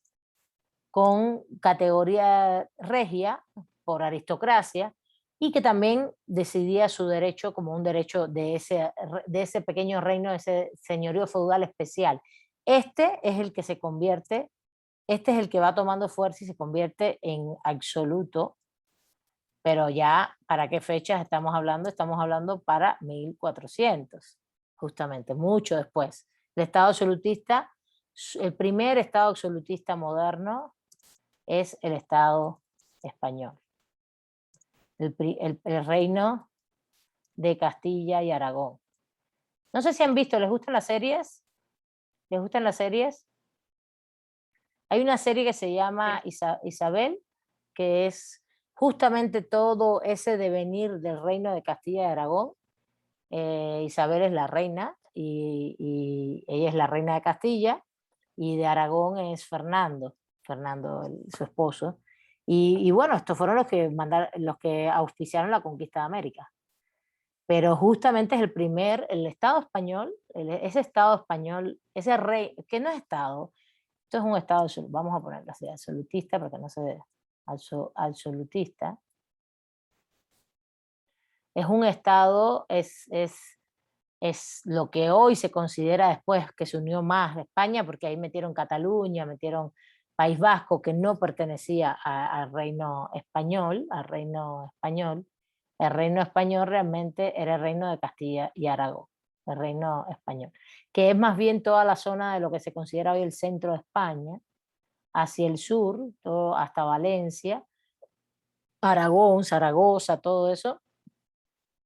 con categoría regia por aristocracia y que también decidía su derecho como un derecho de ese pequeño reino, de ese señorío feudal especial. Este es el que se convierte, este es el que va tomando fuerza y se convierte en absoluto. Pero ya, ¿para qué fechas estamos hablando? Estamos hablando para 1400, justamente, mucho después. El Estado absolutista, el primer Estado absolutista moderno es el Estado español. El reino de Castilla y Aragón. No sé si han visto, ¿les gustan las series? ¿Les gustan las series? Hay una serie que se llama Isabel, que es justamente todo ese devenir del reino de Castilla y Aragón. Isabel es la reina y ella es la reina de Castilla, y de Aragón es Fernando, su esposo. Y bueno, estos fueron los que auspiciaron la conquista de América. Pero justamente es el Estado español, ese Estado español, ese rey, que no es Estado, esto es un Estado, vamos a ponerlo así, absolutista, porque no se ve, absolutista. Es un Estado, es lo que hoy se considera, después que se unió más a España, porque ahí metieron Cataluña, metieron País Vasco, que no pertenecía al reino español, El reino español realmente era el reino de Castilla y Aragón, el reino español, que es más bien toda la zona de lo que se considera hoy el centro de España, hacia el sur, todo hasta Valencia, Aragón, Zaragoza, todo eso,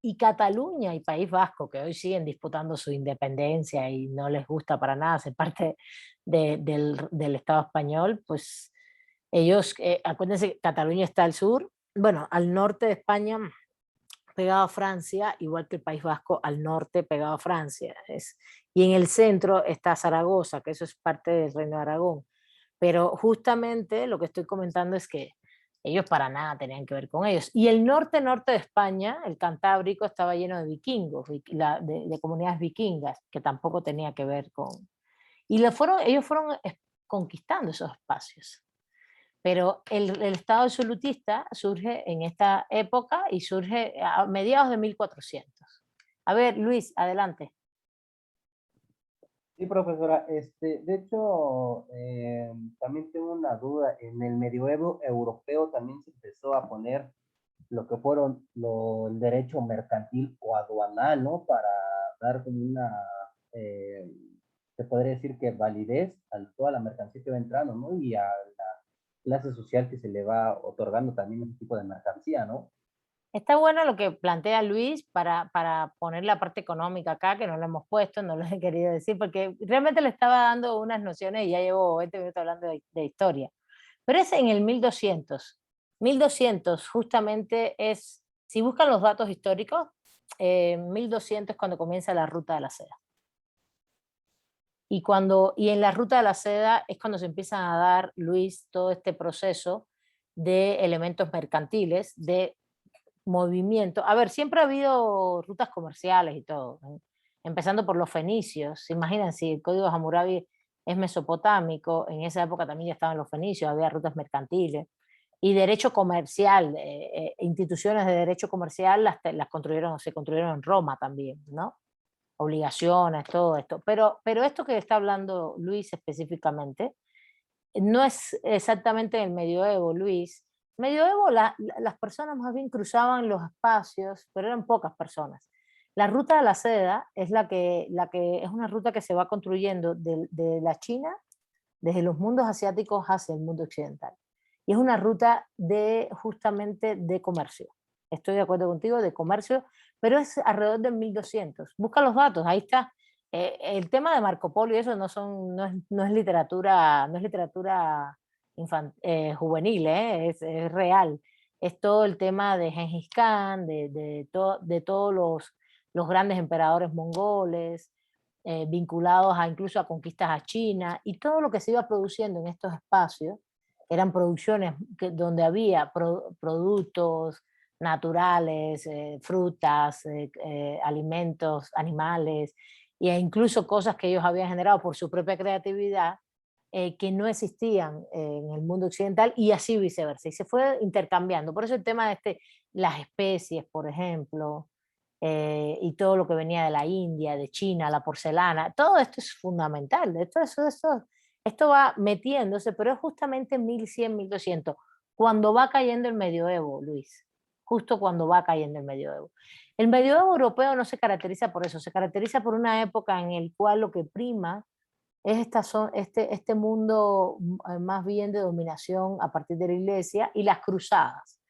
y Cataluña y País Vasco, que hoy siguen disputando su independencia y no les gusta para nada ser parte del Estado español, pues ellos, acuérdense que Cataluña está al sur, bueno, al norte de España, pegado a Francia, igual que el País Vasco al norte pegado a Francia. Y en el centro está Zaragoza, que eso es parte del Reino de Aragón. Pero justamente lo que estoy comentando es que ellos para nada tenían que ver con ellos. Y el norte de España, el Cantábrico, estaba lleno de vikingos, de comunidades vikingas, que tampoco tenía que ver con... Y ellos fueron conquistando esos espacios. Pero el Estado absolutista surge en esta época y surge a mediados de 1400. A ver, Luis, adelante. Sí, profesora, de hecho, también tengo una duda. En el medioevo europeo también se empezó a poner lo que fueron el derecho mercantil o aduanal, ¿no? Para dar como se podría decir que validez a toda la mercancía que va entrando, ¿no? Y a la clase social que se le va otorgando también ese tipo de mercancía, ¿no? Está bueno lo que plantea Luis para poner la parte económica acá, que no lo hemos puesto, no lo he querido decir, porque realmente le estaba dando unas nociones y ya llevo 20 minutos hablando de historia. Pero es en el 1200. 1200 justamente es, si buscan los datos históricos, 1200 es cuando comienza la Ruta de la Seda. Y en la Ruta de la Seda es cuando se empiezan a dar, Luis, todo este proceso de elementos mercantiles, de movimiento. A ver, siempre ha habido rutas comerciales y todo, ¿no? Empezando por los fenicios. ¿Se imaginan si el Código Hammurabi es mesopotámico? En esa época también ya estaban los fenicios, había rutas mercantiles. y derecho comercial, instituciones de derecho comercial las construyeron, se construyeron en Roma también, ¿no? Obligaciones, todo esto. Pero esto que está hablando Luis específicamente, no es exactamente en el medioevo, Luis. Medioevo las personas más bien cruzaban los espacios, pero eran pocas personas. La ruta de la seda es la que es una ruta que se va construyendo de la China, desde los mundos asiáticos hacia el mundo occidental. Y es una ruta justamente de comercio. Estoy de acuerdo contigo, de comercio, pero es alrededor de 1200. Busca los datos, ahí está. El tema de Marco Polo y eso no es literatura, juvenil, es real. Es todo el tema de Gengis Khan, de todos los grandes emperadores mongoles, vinculados incluso a conquistas a China, y todo lo que se iba produciendo en estos espacios eran producciones donde había productos naturales, frutas, alimentos, animales, e incluso cosas que ellos habían generado por su propia creatividad, que no existían en el mundo occidental, y así viceversa, y se fue intercambiando. Por eso el tema de las especies, por ejemplo, y todo lo que venía de la India, de China, la porcelana, todo esto es fundamental. Esto va metiéndose, pero es justamente en 1100, 1200, cuando va cayendo el medioevo, Luis, justo cuando va cayendo el medioevo. El medioevo europeo no se caracteriza por eso, se caracteriza por una época en la cual lo que prima es este mundo más bien de dominación a partir de la iglesia y las cruzadas.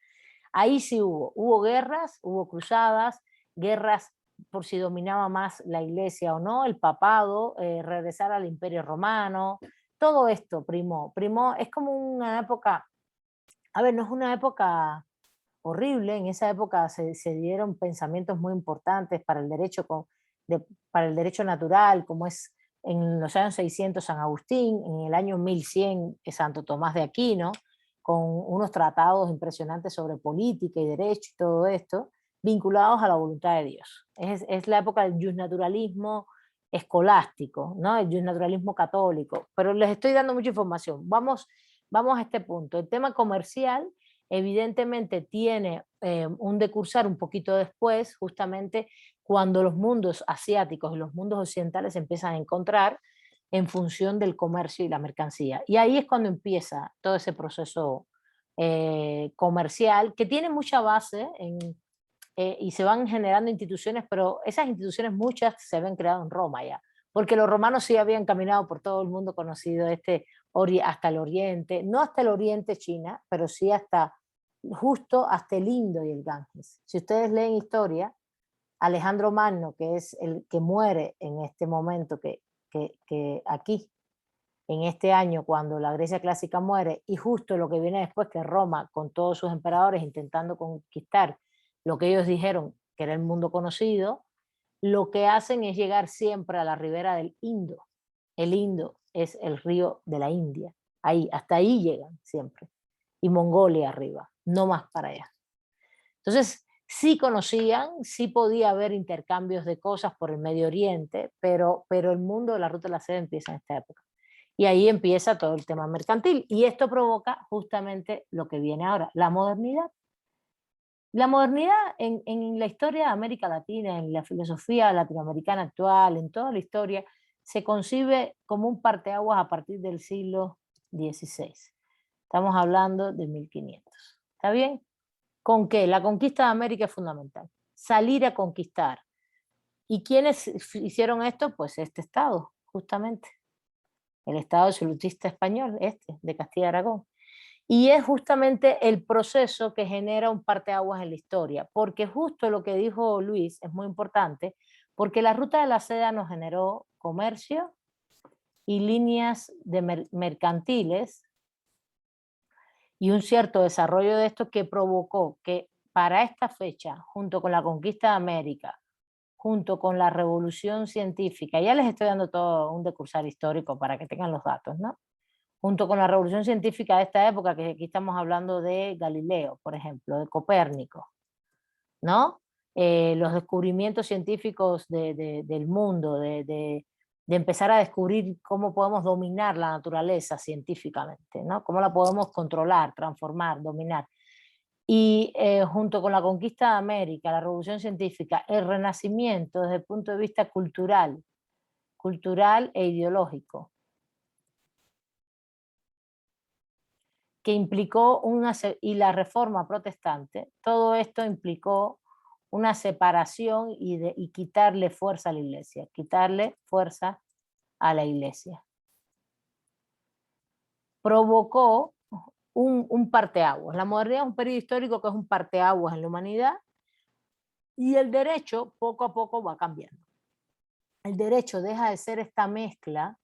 Ahí sí hubo guerras, hubo cruzadas, guerras por si dominaba más la iglesia o no, el papado, regresar al imperio romano, todo esto primó, es como una época, a ver, no es una época horrible, en esa época se dieron pensamientos muy importantes para el para el derecho natural, como es en los años 600 San Agustín, en el año 1100 Santo Tomás de Aquino, con unos tratados impresionantes sobre política y derecho y todo esto, vinculados a la voluntad de Dios. Es la época del justnaturalismo escolástico, ¿no? El justnaturalismo católico, pero les estoy dando mucha información. Vamos a este punto. El tema comercial evidentemente tiene un decursar un poquito después, justamente cuando los mundos asiáticos y los mundos occidentales se empiezan a encontrar en función del comercio y la mercancía. Y ahí es cuando empieza todo ese proceso comercial, que tiene mucha base y se van generando instituciones, pero esas instituciones muchas se habían creado en Roma ya, porque los romanos sí habían caminado por todo el mundo conocido, hasta el oriente, no hasta el oriente China, pero sí justo hasta el Indo y el Ganges. Si ustedes leen historia, Alejandro Magno, que es el que muere en este momento, que aquí, en este año, cuando la Grecia clásica muere, y justo lo que viene después, que Roma, con todos sus emperadores intentando conquistar lo que ellos dijeron que era el mundo conocido, lo que hacen es llegar siempre a la ribera del Indo. El Indo es el río de la India. Hasta ahí llegan siempre. Y Mongolia arriba, no más para allá. Entonces, sí conocían, sí podía haber intercambios de cosas por el Medio Oriente, pero el mundo de la ruta de la seda empieza en esta época. Y ahí empieza todo el tema mercantil. Y esto provoca justamente lo que viene ahora, la modernidad. La modernidad en la historia de América Latina, en la filosofía latinoamericana actual, en toda la historia, se concibe como un parteaguas a partir del siglo XVI. Estamos hablando de 1500. ¿Está bien? ¿Con qué? La conquista de América es fundamental. Salir a conquistar. ¿Y quiénes hicieron esto? Pues este Estado, justamente. El Estado absolutista español, de Castilla y Aragón. Y es justamente el proceso que genera un parteaguas en la historia, porque justo lo que dijo Luis es muy importante, porque la ruta de la seda nos generó comercio y líneas de mercantiles y un cierto desarrollo de esto que provocó que para esta fecha, junto con la conquista de América, junto con la revolución científica, ya les estoy dando todo un decursar histórico para que tengan los datos, ¿no? Junto con la revolución científica de esta época, que aquí estamos hablando de Galileo, por ejemplo, de Copérnico, ¿no? Los descubrimientos científicos del mundo, de de empezar a descubrir cómo podemos dominar la naturaleza científicamente, ¿no? Cómo la podemos controlar, transformar, dominar. Y junto con la conquista de América, la revolución científica, el renacimiento desde el punto de vista cultural e ideológico, que implicó y la reforma protestante, todo esto implicó una separación y quitarle fuerza a la iglesia, quitarle fuerza a la iglesia. Provocó un parteaguas. La modernidad es un periodo histórico que es un parteaguas en la humanidad, y el derecho poco a poco va cambiando. El derecho deja de ser esta mezcla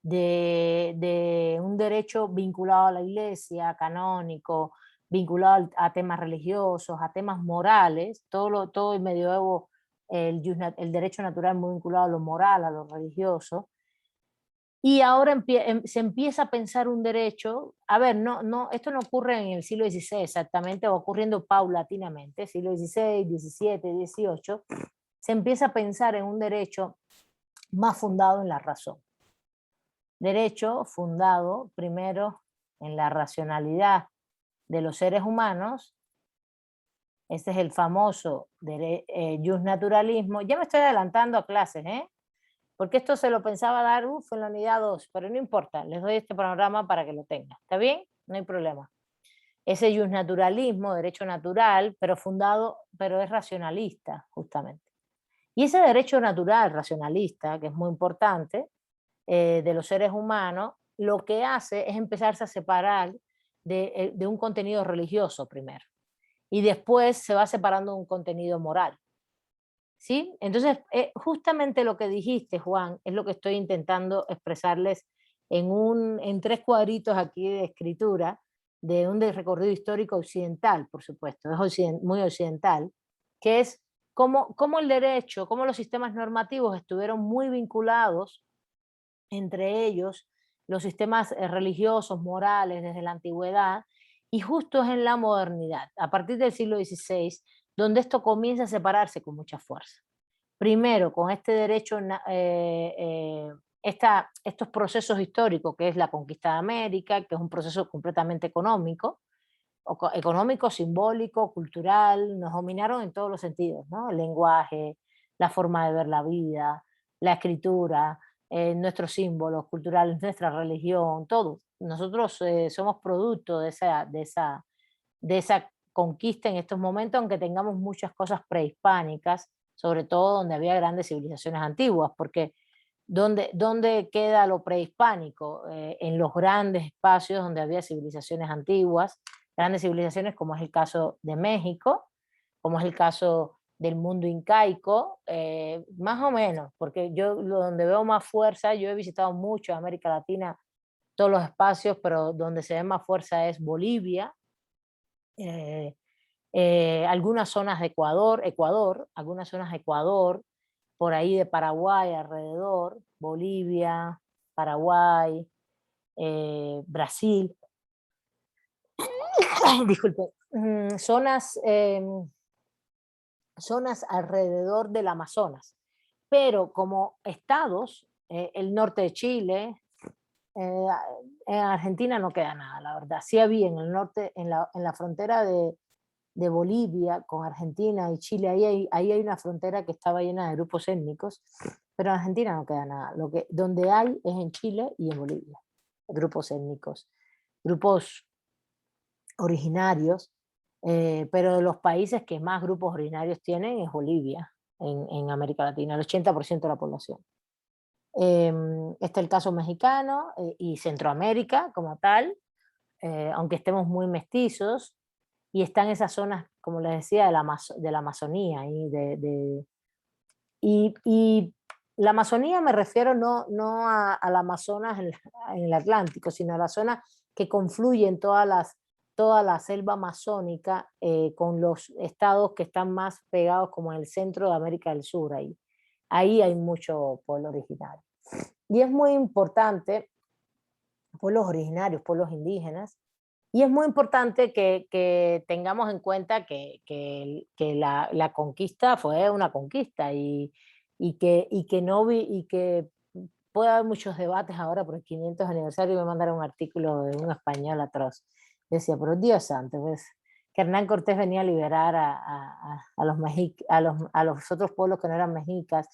de un derecho vinculado a la iglesia, canónico, vinculado a temas religiosos, a temas morales, todo el medioevo, el derecho natural muy vinculado a lo moral, a lo religioso. Y ahora se empieza a pensar un derecho, a ver, esto no ocurre en el siglo XVI exactamente, va ocurriendo paulatinamente, siglo XVI, XVII, XVIII, se empieza a pensar en un derecho más fundado en la razón. Derecho fundado primero en la racionalidad de los seres humanos. Este es el famoso justnaturalismo. Ya me estoy adelantando a clases, porque esto se lo pensaba dar en la unidad 2, pero no importa, les doy este panorama para que lo tengan. ¿Está bien? No hay problema. Ese justnaturalismo, derecho natural, pero es racionalista, justamente. Y ese derecho natural, racionalista, que es muy importante, de los seres humanos, lo que hace es empezarse a separar de un contenido religioso primero, y después se va separando de un contenido moral. ¿Sí? Entonces, justamente lo que dijiste, Juan, es lo que estoy intentando expresarles en 3 cuadritos aquí de escritura, de un recorrido histórico occidental, por supuesto, es muy occidental, que es cómo el derecho, cómo los sistemas normativos estuvieron muy vinculados entre ellos, los sistemas religiosos, morales, desde la antigüedad, y justo es en la modernidad, a partir del siglo XVI, donde esto comienza a separarse con mucha fuerza. Primero, con este derecho, estos procesos históricos, que es la conquista de América, que es un proceso completamente económico, económico, simbólico, cultural, nos dominaron en todos los sentidos, ¿no? El lenguaje, la forma de ver la vida, la escritura, nuestros símbolos culturales, nuestra religión, todo. Nosotros somos producto de esa conquista en estos momentos, aunque tengamos muchas cosas prehispánicas, sobre todo donde había grandes civilizaciones antiguas, porque ¿dónde queda lo prehispánico? En los grandes espacios donde había civilizaciones antiguas, grandes civilizaciones como es el caso de México, como es el caso del mundo incaico, más o menos, porque yo donde veo más fuerza, yo he visitado mucho América Latina, todos los espacios, pero donde se ve más fuerza es Bolivia, algunas zonas de Ecuador, algunas zonas de Ecuador, por ahí de Paraguay alrededor, Bolivia, Paraguay, Brasil, disculpe, zonas alrededor del Amazonas, pero como estados, el norte de Chile, en Argentina no queda nada, la verdad. Sí había en el norte, en la frontera de Bolivia con Argentina y Chile, ahí hay una frontera que estaba llena de grupos étnicos, pero en Argentina no queda nada. Donde hay es en Chile y en Bolivia, grupos étnicos, grupos originarios, pero de los países que más grupos originarios tienen es Bolivia, en América Latina, el 80% de la población. Está el caso mexicano y Centroamérica como tal, aunque estemos muy mestizos, y están esas zonas, como les decía, de la Amazonía. Y la Amazonía me refiero no al Amazonas en el Atlántico, sino a la zona que confluye en toda la selva amazónica, con los estados que están más pegados como en el centro de América del Sur. Ahí hay mucho pueblo originario. Y es muy importante, pueblos originarios, pueblos indígenas, y es muy importante que tengamos en cuenta que la conquista fue una conquista y que puede haber muchos debates ahora por el 500 aniversario, y me mandaron un artículo de un español atroz. Decía, pero Dios santo, pues, que Hernán Cortés venía a liberar a los otros pueblos que no eran mexicas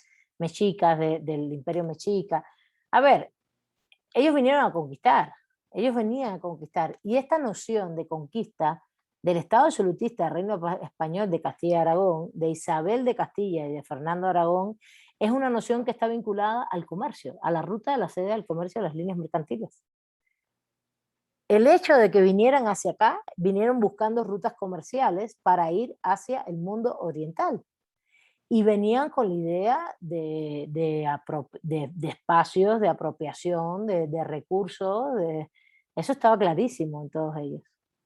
del imperio mexica. A ver, ellos vinieron a conquistar, ellos venían a conquistar, y esta noción de conquista del Estado absolutista del Reino Español de Castilla y Aragón, de Isabel de Castilla y de Fernando de Aragón, es una noción que está vinculada al comercio, a la ruta de la seda del comercio de las líneas mercantiles. El hecho de que vinieran hacia acá, vinieron buscando rutas comerciales para ir hacia el mundo oriental. Y venían con la idea de espacios, de apropiación, de recursos. Eso estaba clarísimo en todos ellos.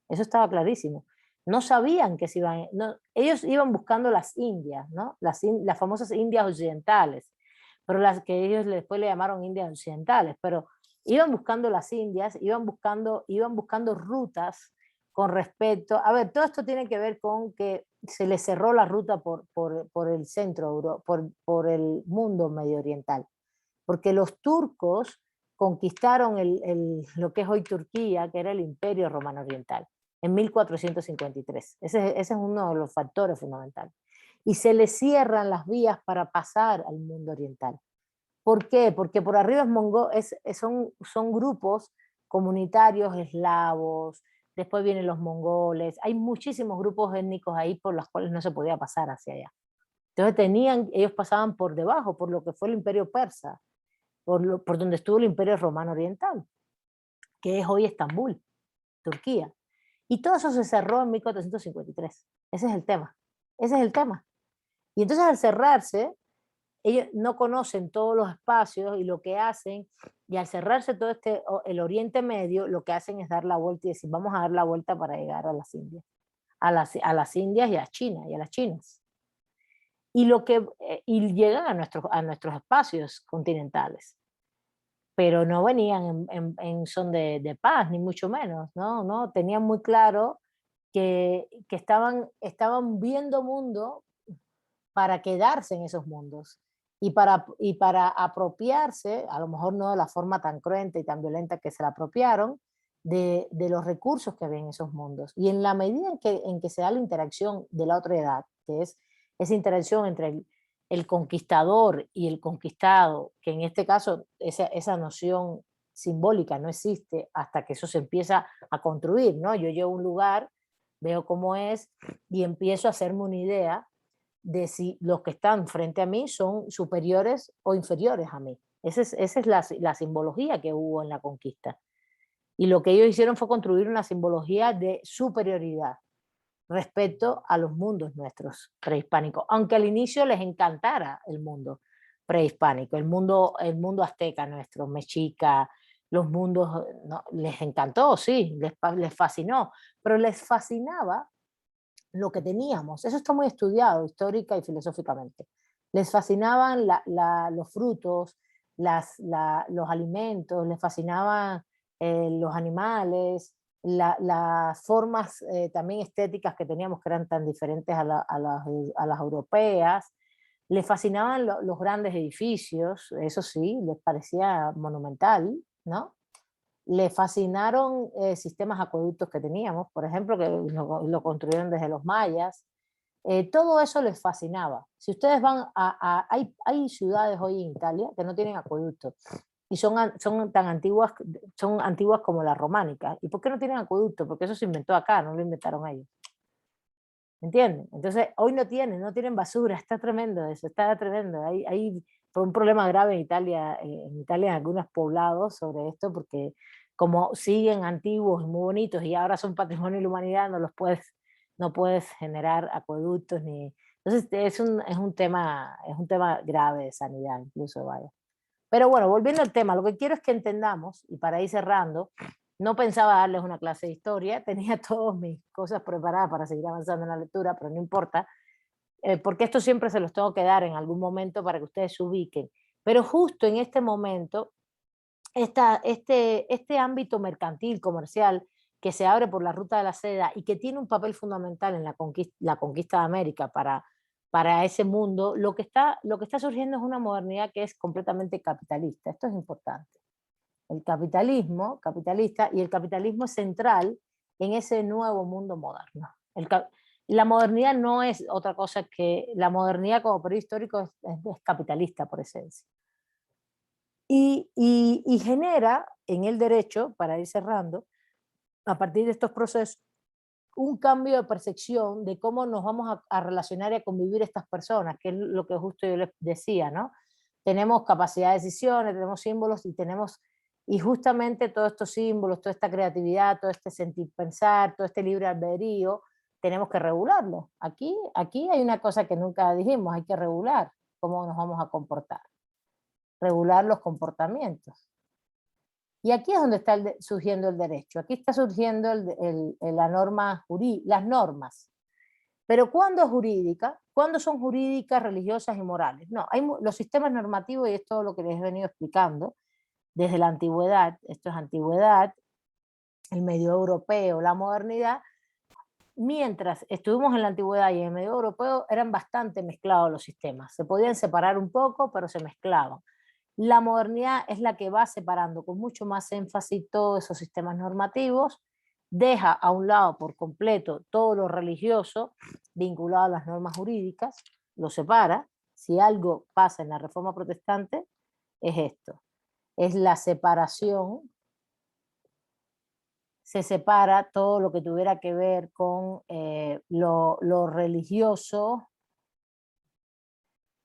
Eso estaba clarísimo. No sabían que se iban... No, ellos iban buscando las Indias, ¿no? Las famosas Indias occidentales, pero las que ellos después le llamaron Indias occidentales, pero iban buscando las Indias, iban buscando rutas con respecto... A ver, todo esto tiene que ver con que se les cerró la ruta por el centro, por el mundo medio oriental, porque los turcos conquistaron lo que es hoy Turquía, que era el Imperio Romano Oriental, en 1453. Ese es uno de los factores fundamentales. Y se les cierran las vías para pasar al mundo oriental. ¿Por qué? Porque por arriba son grupos comunitarios eslavos, después vienen los mongoles, hay muchísimos grupos étnicos ahí por los cuales no se podía pasar hacia allá. Entonces ellos pasaban por debajo, por lo que fue el imperio persa, por donde estuvo el imperio romano oriental, que es hoy Estambul, Turquía. Y todo eso se cerró en 1453. Ese es el tema. Ese es el tema. Y entonces al cerrarse, ellos no conocen todos los espacios y lo que hacen, y al cerrarse todo el Oriente Medio, lo que hacen es dar la vuelta y decir, vamos a dar la vuelta para llegar a las Indias, a las Indias y a China y a las chinas. Y llegan a nuestros espacios continentales, pero no venían en son de paz, ni mucho menos, ¿no? Tenían muy claro que estaban viendo mundo para quedarse en esos mundos y para apropiarse, a lo mejor no de la forma tan cruenta y tan violenta que se la apropiaron, de los recursos que había en esos mundos. Y en la medida en que se da la interacción de la otra edad, que es esa interacción entre el conquistador y el conquistado, que en este caso esa noción simbólica no existe hasta que eso se empieza a construir, ¿no? Yo llego a un lugar, veo cómo es y empiezo a hacerme una idea de si los que están frente a mí son superiores o inferiores a mí. Esa es la simbología que hubo en la conquista. Y lo que ellos hicieron fue construir una simbología de superioridad respecto a los mundos nuestros prehispánicos, aunque al inicio les encantara el mundo prehispánico, el mundo azteca nuestro, mexica, los mundos, ¿no? Les encantó, sí, les fascinó, pero les fascinaba lo que teníamos. Eso está muy estudiado histórica y filosóficamente. Les fascinaban los frutos, los alimentos, les fascinaban los animales, las formas también estéticas que teníamos, que eran tan diferentes a las europeas. Les fascinaban los grandes edificios, eso sí, les parecía monumental, ¿no? Le fascinaron sistemas acueductos que teníamos, por ejemplo, que lo construyeron desde los mayas. Todo eso les fascinaba. Si ustedes van hay ciudades hoy en Italia que no tienen acueductos y son antiguas como la románica. ¿Y por qué no tienen acueductos? Porque eso se inventó acá, no lo inventaron ellos. ¿Entienden? Entonces, hoy no tienen basura, está tremendo eso, está tremendo. Hay un problema grave en Italia en algunos poblados sobre esto, porque como siguen antiguos y muy bonitos y ahora son patrimonio de la humanidad, no puedes generar acueductos ni... Entonces es un tema grave de sanidad incluso, vaya. Pero bueno, volviendo al tema, lo que quiero es que entendamos, y para ir cerrando, no pensaba darles una clase de historia, tenía todas mis cosas preparadas para seguir avanzando en la lectura, pero no importa, porque esto siempre se los tengo que dar en algún momento para que ustedes se ubiquen. Pero justo en este momento, este ámbito mercantil, comercial, que se abre por la ruta de la seda y que tiene un papel fundamental en la conquista de América para ese mundo, lo que está surgiendo es una modernidad que es completamente capitalista. Esto es importante. El capitalismo, capitalista, y el capitalismo es central en ese nuevo mundo moderno. La modernidad no es otra cosa que, la modernidad como periodo histórico es capitalista por esencia. Y genera en el derecho, para ir cerrando, a partir de estos procesos, un cambio de percepción de cómo nos vamos a relacionar y a convivir estas personas, que es lo que justo yo les decía, ¿no? Tenemos capacidad de decisiones, tenemos símbolos y justamente todos estos símbolos, toda esta creatividad, todo este sentir pensar, todo este libre albedrío, tenemos que regularlo. Aquí hay una cosa que nunca dijimos, hay que regular cómo nos vamos a comportar, regular los comportamientos. Y aquí es donde está surgiendo el derecho, aquí está surgiendo la norma las normas. Pero ¿cuándo es jurídica? ¿Cuándo son jurídicas, religiosas y morales? No, hay los sistemas normativos, y es todo lo que les he venido explicando, desde la antigüedad, esto es antigüedad, el medio europeo, la modernidad. Mientras estuvimos en la antigüedad y en el medio europeo, eran bastante mezclados los sistemas. Se podían separar un poco, pero se mezclaban. La modernidad es la que va separando con mucho más énfasis todos esos sistemas normativos, deja a un lado por completo todo lo religioso vinculado a las normas jurídicas, lo separa. Si algo pasa en la Reforma Protestante, es esto, es la separación, se separa todo lo que tuviera que ver con lo religioso,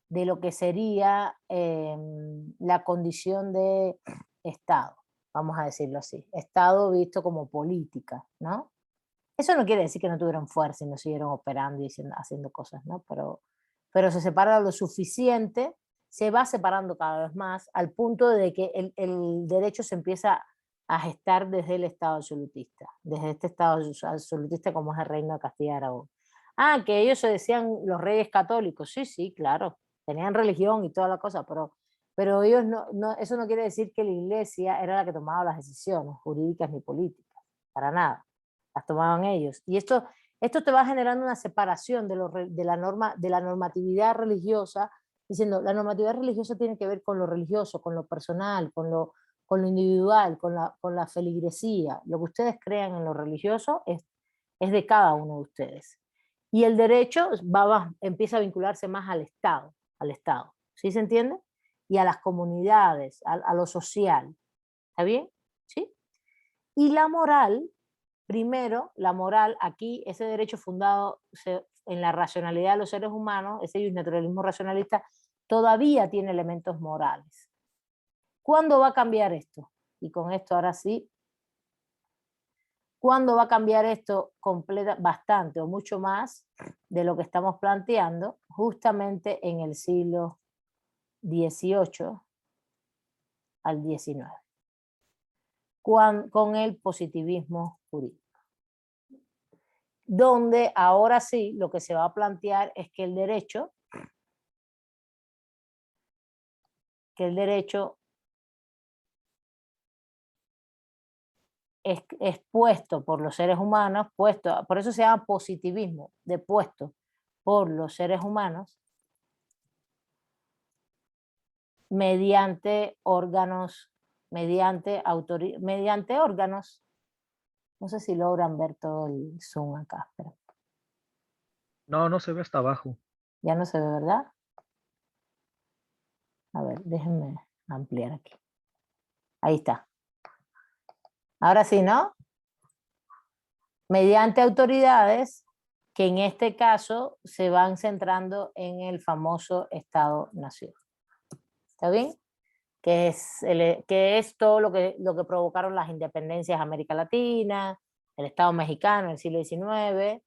de lo que sería la condición de Estado, vamos a decirlo así. Estado visto como política, ¿no? Eso no quiere decir que no tuvieron fuerza y no siguieron operando y haciendo cosas, ¿no? Pero se separa lo suficiente, se va separando cada vez más, al punto de que el derecho se empieza a gestar desde el Estado absolutista, desde este Estado absolutista como es el Reino de Castilla y Aragón. Ah, que ellos se decían los reyes católicos, sí, sí, claro, tenían religión y toda la cosa, pero ellos eso no quiere decir que la iglesia era la que tomaba las decisiones jurídicas ni políticas, para nada, las tomaban ellos. Y esto te va generando una separación de la normatividad religiosa, diciendo, la normatividad religiosa tiene que ver con lo religioso, con lo personal, con lo individual, con la feligresía. Lo que ustedes crean en lo religioso es de cada uno de ustedes. Y el derecho empieza a vincularse más al Estado, ¿sí se entiende? Y a las comunidades, a lo social. ¿Está bien? ¿Sí? Y la moral, primero, la moral, aquí, ese derecho fundado en la racionalidad de los seres humanos, ese naturalismo racionalista, todavía tiene elementos morales. ¿Cuándo va a cambiar esto? Y con esto ahora sí, ¿cuándo va a cambiar esto bastante o mucho más de lo que estamos planteando? Justamente en el siglo XVIII al XIX, con el positivismo jurídico. Donde ahora sí lo que se va a plantear es que el derecho es puesto por los seres humanos, por eso se llama positivismo, puesto por los seres humanos mediante órganos, no sé si logran ver todo el zoom acá, pero No, no se ve hasta abajo. ya no se ve, ¿verdad? A ver, déjenme ampliar aquí. Ahí está. Ahora sí, ¿no? Mediante autoridades que en este caso se van centrando en el famoso Estado-Nación. ¿Está bien? Que es todo lo que provocaron las independencias de América Latina, el Estado mexicano en el siglo XIX,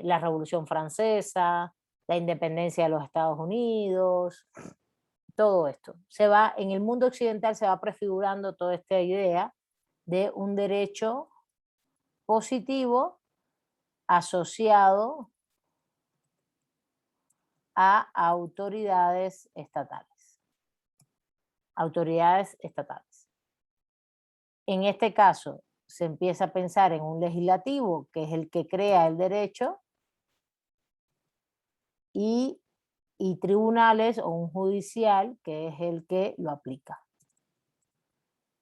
la Revolución Francesa, la independencia de los Estados Unidos, todo esto. En el mundo occidental se va prefigurando toda esta idea de un derecho positivo asociado a autoridades estatales. En este caso, se empieza a pensar en un legislativo, que es el que crea el derecho, y tribunales o un judicial que es el que lo aplica,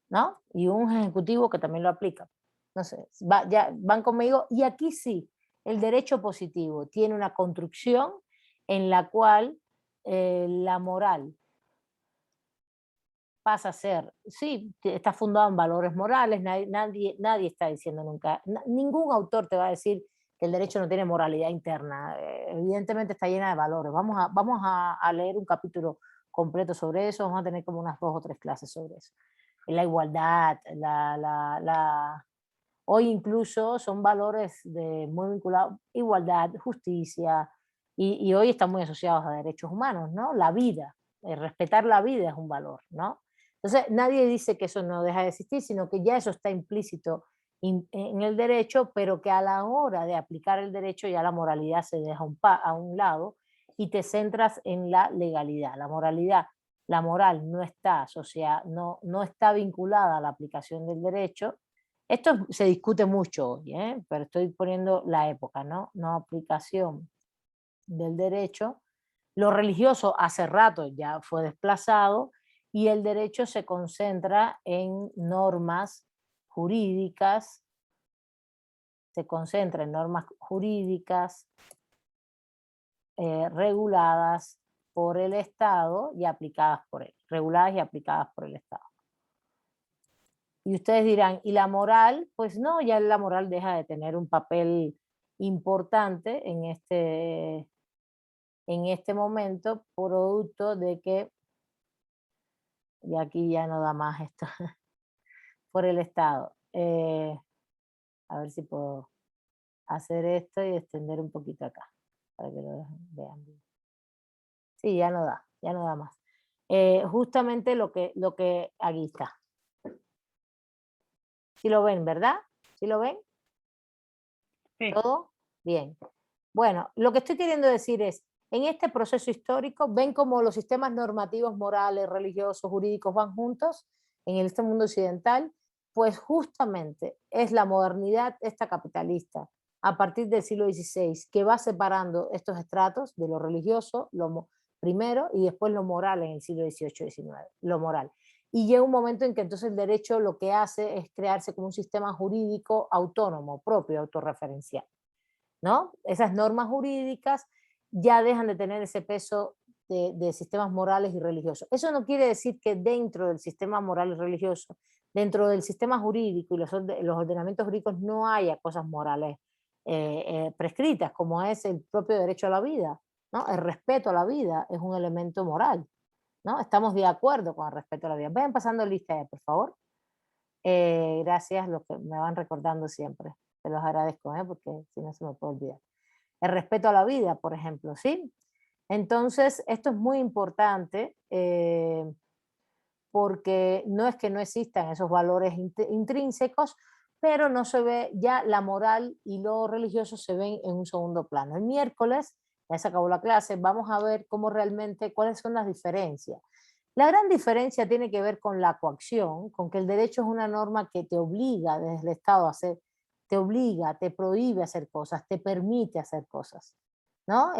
¿no? Y un ejecutivo que también lo aplica. No sé, ya van conmigo. Y aquí sí, el derecho positivo tiene una construcción en la cual la moral pasa a ser, sí, está fundado en valores morales, nadie está diciendo nunca, ningún autor te va a decir que el derecho no tiene moralidad interna, evidentemente está llena de valores. Vamos a leer un capítulo completo sobre eso, vamos a tener como unas 2 o 3 clases sobre eso. La igualdad, hoy incluso son valores muy vinculados, igualdad, justicia, y hoy están muy asociados a derechos humanos, ¿no? La vida, respetar la vida es un valor, ¿no? Entonces, nadie dice que eso no deja de existir, sino que ya eso está implícito en el derecho, pero que a la hora de aplicar el derecho ya la moralidad se deja a un lado y te centras en la legalidad. La moralidad, la moral no está asociada, no está vinculada a la aplicación del derecho. Esto se discute mucho hoy, pero estoy poniendo la época, ¿no? No aplicación del derecho. Lo religioso hace rato ya fue desplazado y el derecho se concentra en normas jurídicas, reguladas por el Estado y aplicadas por él, reguladas y aplicadas por el Estado. Y ustedes dirán, ¿y la moral? Pues no, ya la moral deja de tener un papel importante en este momento, producto de que, y aquí ya no da más esto, por el Estado. A ver si puedo hacer esto y extender un poquito acá, para que lo vean bien. Sí, ya no da más. Justamente lo que aquí está. ¿Sí lo ven, verdad? ¿Sí lo ven? Sí. ¿Todo? Bien. Bueno, lo que estoy queriendo decir es, en este proceso histórico, ven cómo los sistemas normativos, morales, religiosos, jurídicos van juntos en este mundo occidental, pues justamente es la modernidad esta capitalista, a partir del siglo XVI, que va separando estos estratos de lo religioso, primero, y después lo moral en el siglo XVIII-XIX, lo moral. Y llega un momento en que entonces el derecho lo que hace es crearse como un sistema jurídico autónomo, propio, autorreferencial, ¿no? Esas normas jurídicas ya dejan de tener ese peso de sistemas morales y religiosos. Eso no quiere decir que dentro del sistema moral y religioso, dentro del sistema jurídico y los ordenamientos jurídicos no haya cosas morales prescritas, como es el propio derecho a la vida, ¿no? El respeto a la vida es un elemento moral, ¿no? Estamos de acuerdo con el respeto a la vida. Vayan pasando lista, por favor. Gracias, los que me van recordando siempre. Se los agradezco, porque si no se me puede olvidar. El respeto a la vida, por ejemplo, ¿sí? Entonces, esto es muy importante porque no es que no existan esos valores intrínsecos, pero no se ve, ya la moral y lo religioso se ven en un segundo plano. El miércoles, ya se acabó la clase, vamos a ver cómo realmente, cuáles son las diferencias. La gran diferencia tiene que ver con la coacción, con que el derecho es una norma que te obliga desde el Estado a hacer, te obliga, te prohíbe hacer cosas, te permite hacer cosas, ¿no?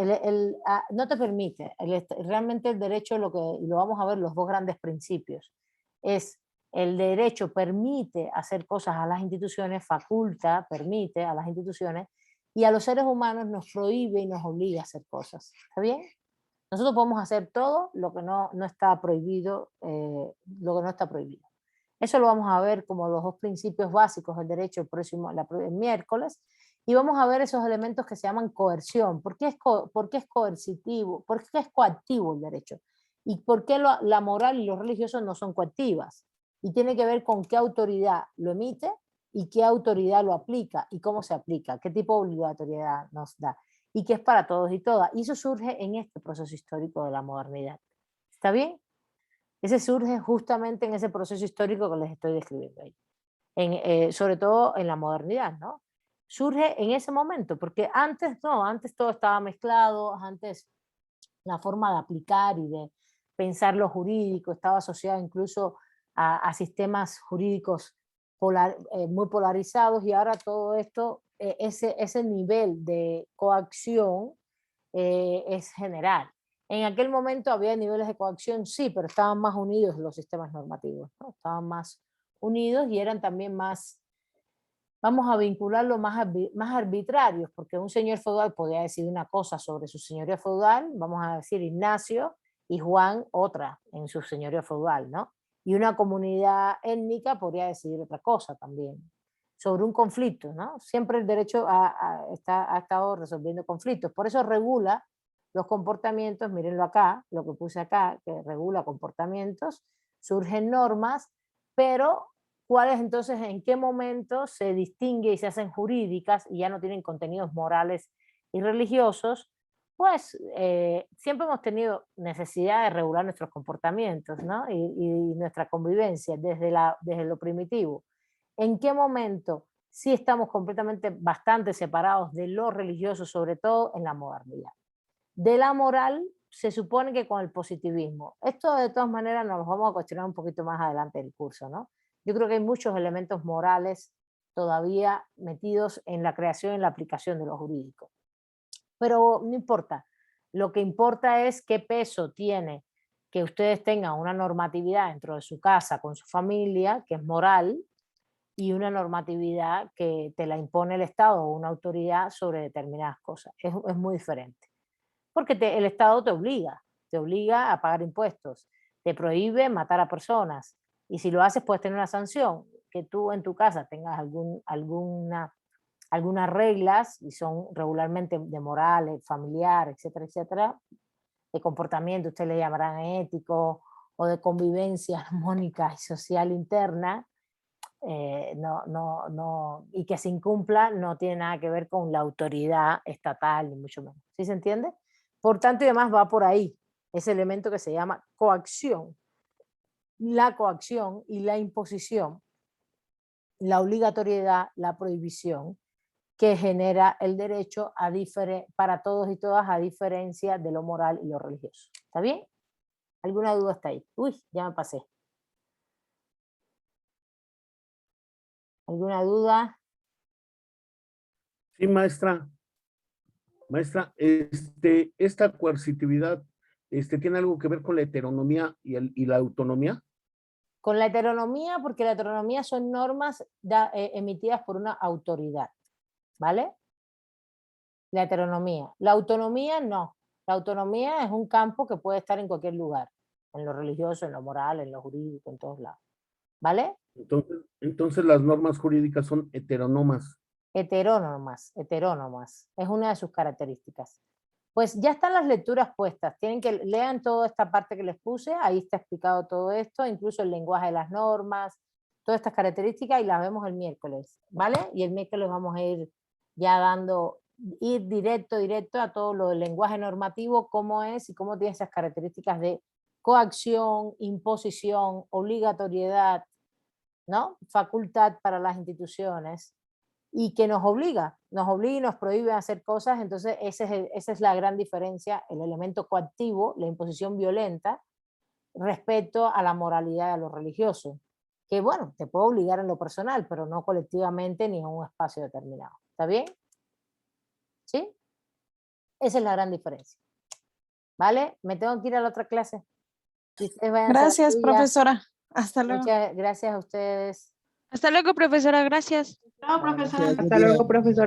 No te permite, realmente el derecho, y lo vamos a ver los dos grandes principios, es el derecho permite hacer cosas a las instituciones, faculta, permite a las instituciones, y a los seres humanos nos prohíbe y nos obliga a hacer cosas, ¿está bien? Nosotros podemos hacer todo lo que no está prohibido, Eso lo vamos a ver como los dos principios básicos del derecho el miércoles, y vamos a ver esos elementos que se llaman coerción. ¿Por qué es coercitivo? ¿Por qué es coactivo el derecho? ¿Y por qué la moral y los religiosos no son coactivas? Y tiene que ver con qué autoridad lo emite y qué autoridad lo aplica y cómo se aplica, qué tipo de obligatoriedad nos da y que es para todos y todas. Y eso surge en este proceso histórico de la modernidad. ¿Está bien? Ese surge justamente en ese proceso histórico que les estoy describiendo ahí. Sobre todo en la modernidad, ¿no? Surge en ese momento, porque antes no, antes todo estaba mezclado, antes la forma de aplicar y de pensar lo jurídico estaba asociado incluso a sistemas jurídicos muy polarizados, y ahora todo esto, ese nivel de coacción es general. En aquel momento había niveles de coacción, sí, pero estaban más unidos los sistemas normativos, ¿no? Estaban más unidos y eran también más, vamos a vincularlo más arbitrarios, porque un señor feudal podía decir una cosa sobre su señorío feudal, vamos a decir Ignacio, y Juan otra en su señorío feudal, ¿no? Y una comunidad étnica podría decidir otra cosa también, sobre un conflicto, ¿no? Siempre el derecho ha estado resolviendo conflictos, por eso regula los comportamientos, mírenlo acá, lo que puse acá, que regula comportamientos, surgen normas, pero ¿cuáles entonces, en qué momento se distingue y se hacen jurídicas y ya no tienen contenidos morales y religiosos? Pues siempre hemos tenido necesidad de regular nuestros comportamientos, ¿no? Y nuestra convivencia desde lo primitivo. ¿En qué momento sí estamos completamente bastante separados de lo religioso, sobre todo en la modernidad? De la moral se supone que con el positivismo. Esto de todas maneras nos lo vamos a cuestionar un poquito más adelante del curso, ¿no? Yo creo que hay muchos elementos morales todavía metidos en la creación y la aplicación de lo jurídico. Pero no importa. Lo que importa es qué peso tiene que ustedes tengan una normatividad dentro de su casa, con su familia, que es moral, y una normatividad que te la impone el Estado o una autoridad sobre determinadas cosas. Es muy diferente. Porque el Estado te obliga a pagar impuestos, te prohíbe matar a personas, y si lo haces puedes tener una sanción. Que tú en tu casa tengas algunas reglas, y son regularmente de moral, familiar, etcétera, etcétera, de comportamiento, ustedes le llamarán ético, o de convivencia armónica y social interna, y que se incumpla no tiene nada que ver con la autoridad estatal, ni mucho menos. ¿Sí se entiende? Por tanto, y además va por ahí, ese elemento que se llama coacción. La coacción y la imposición, la obligatoriedad, la prohibición, que genera el derecho para todos y todas, a diferencia de lo moral y lo religioso. ¿Está bien? ¿Alguna duda hasta ahí? Uy, ya me pasé. ¿Alguna duda? Sí, maestra. Maestra, esta coercitividad tiene algo que ver con la heteronomía y la autonomía. Con la heteronomía, porque la heteronomía son normas emitidas por una autoridad, ¿vale? La heteronomía. La autonomía no. La autonomía es un campo que puede estar en cualquier lugar, en lo religioso, en lo moral, en lo jurídico, en todos lados, ¿vale? Entonces las normas jurídicas son heterónomas. Heterónomas. Es una de sus características. Pues ya están las lecturas puestas. Lean toda esta parte que les puse, ahí está explicado todo esto, incluso el lenguaje de las normas, todas estas características, y las vemos el miércoles, ¿vale? Y el miércoles vamos a ir ya ir directo a todo lo del lenguaje normativo, cómo es y cómo tiene esas características de coacción, imposición, obligatoriedad, ¿no? Facultad para las instituciones, y que nos obliga y nos prohíbe hacer cosas. Entonces esa es la gran diferencia, el elemento coactivo, la imposición violenta, respecto a la moralidad y a lo religioso, que bueno, te puede obligar en lo personal, pero no colectivamente ni en un espacio determinado. ¿Está bien? ¿Sí? Esa es la gran diferencia. ¿Vale? Me tengo que ir a la otra clase. Gracias, profesora. Hasta luego. Muchas gracias a ustedes. Hasta luego, profesora. Gracias. Chao, profesora. Hasta luego, profesor.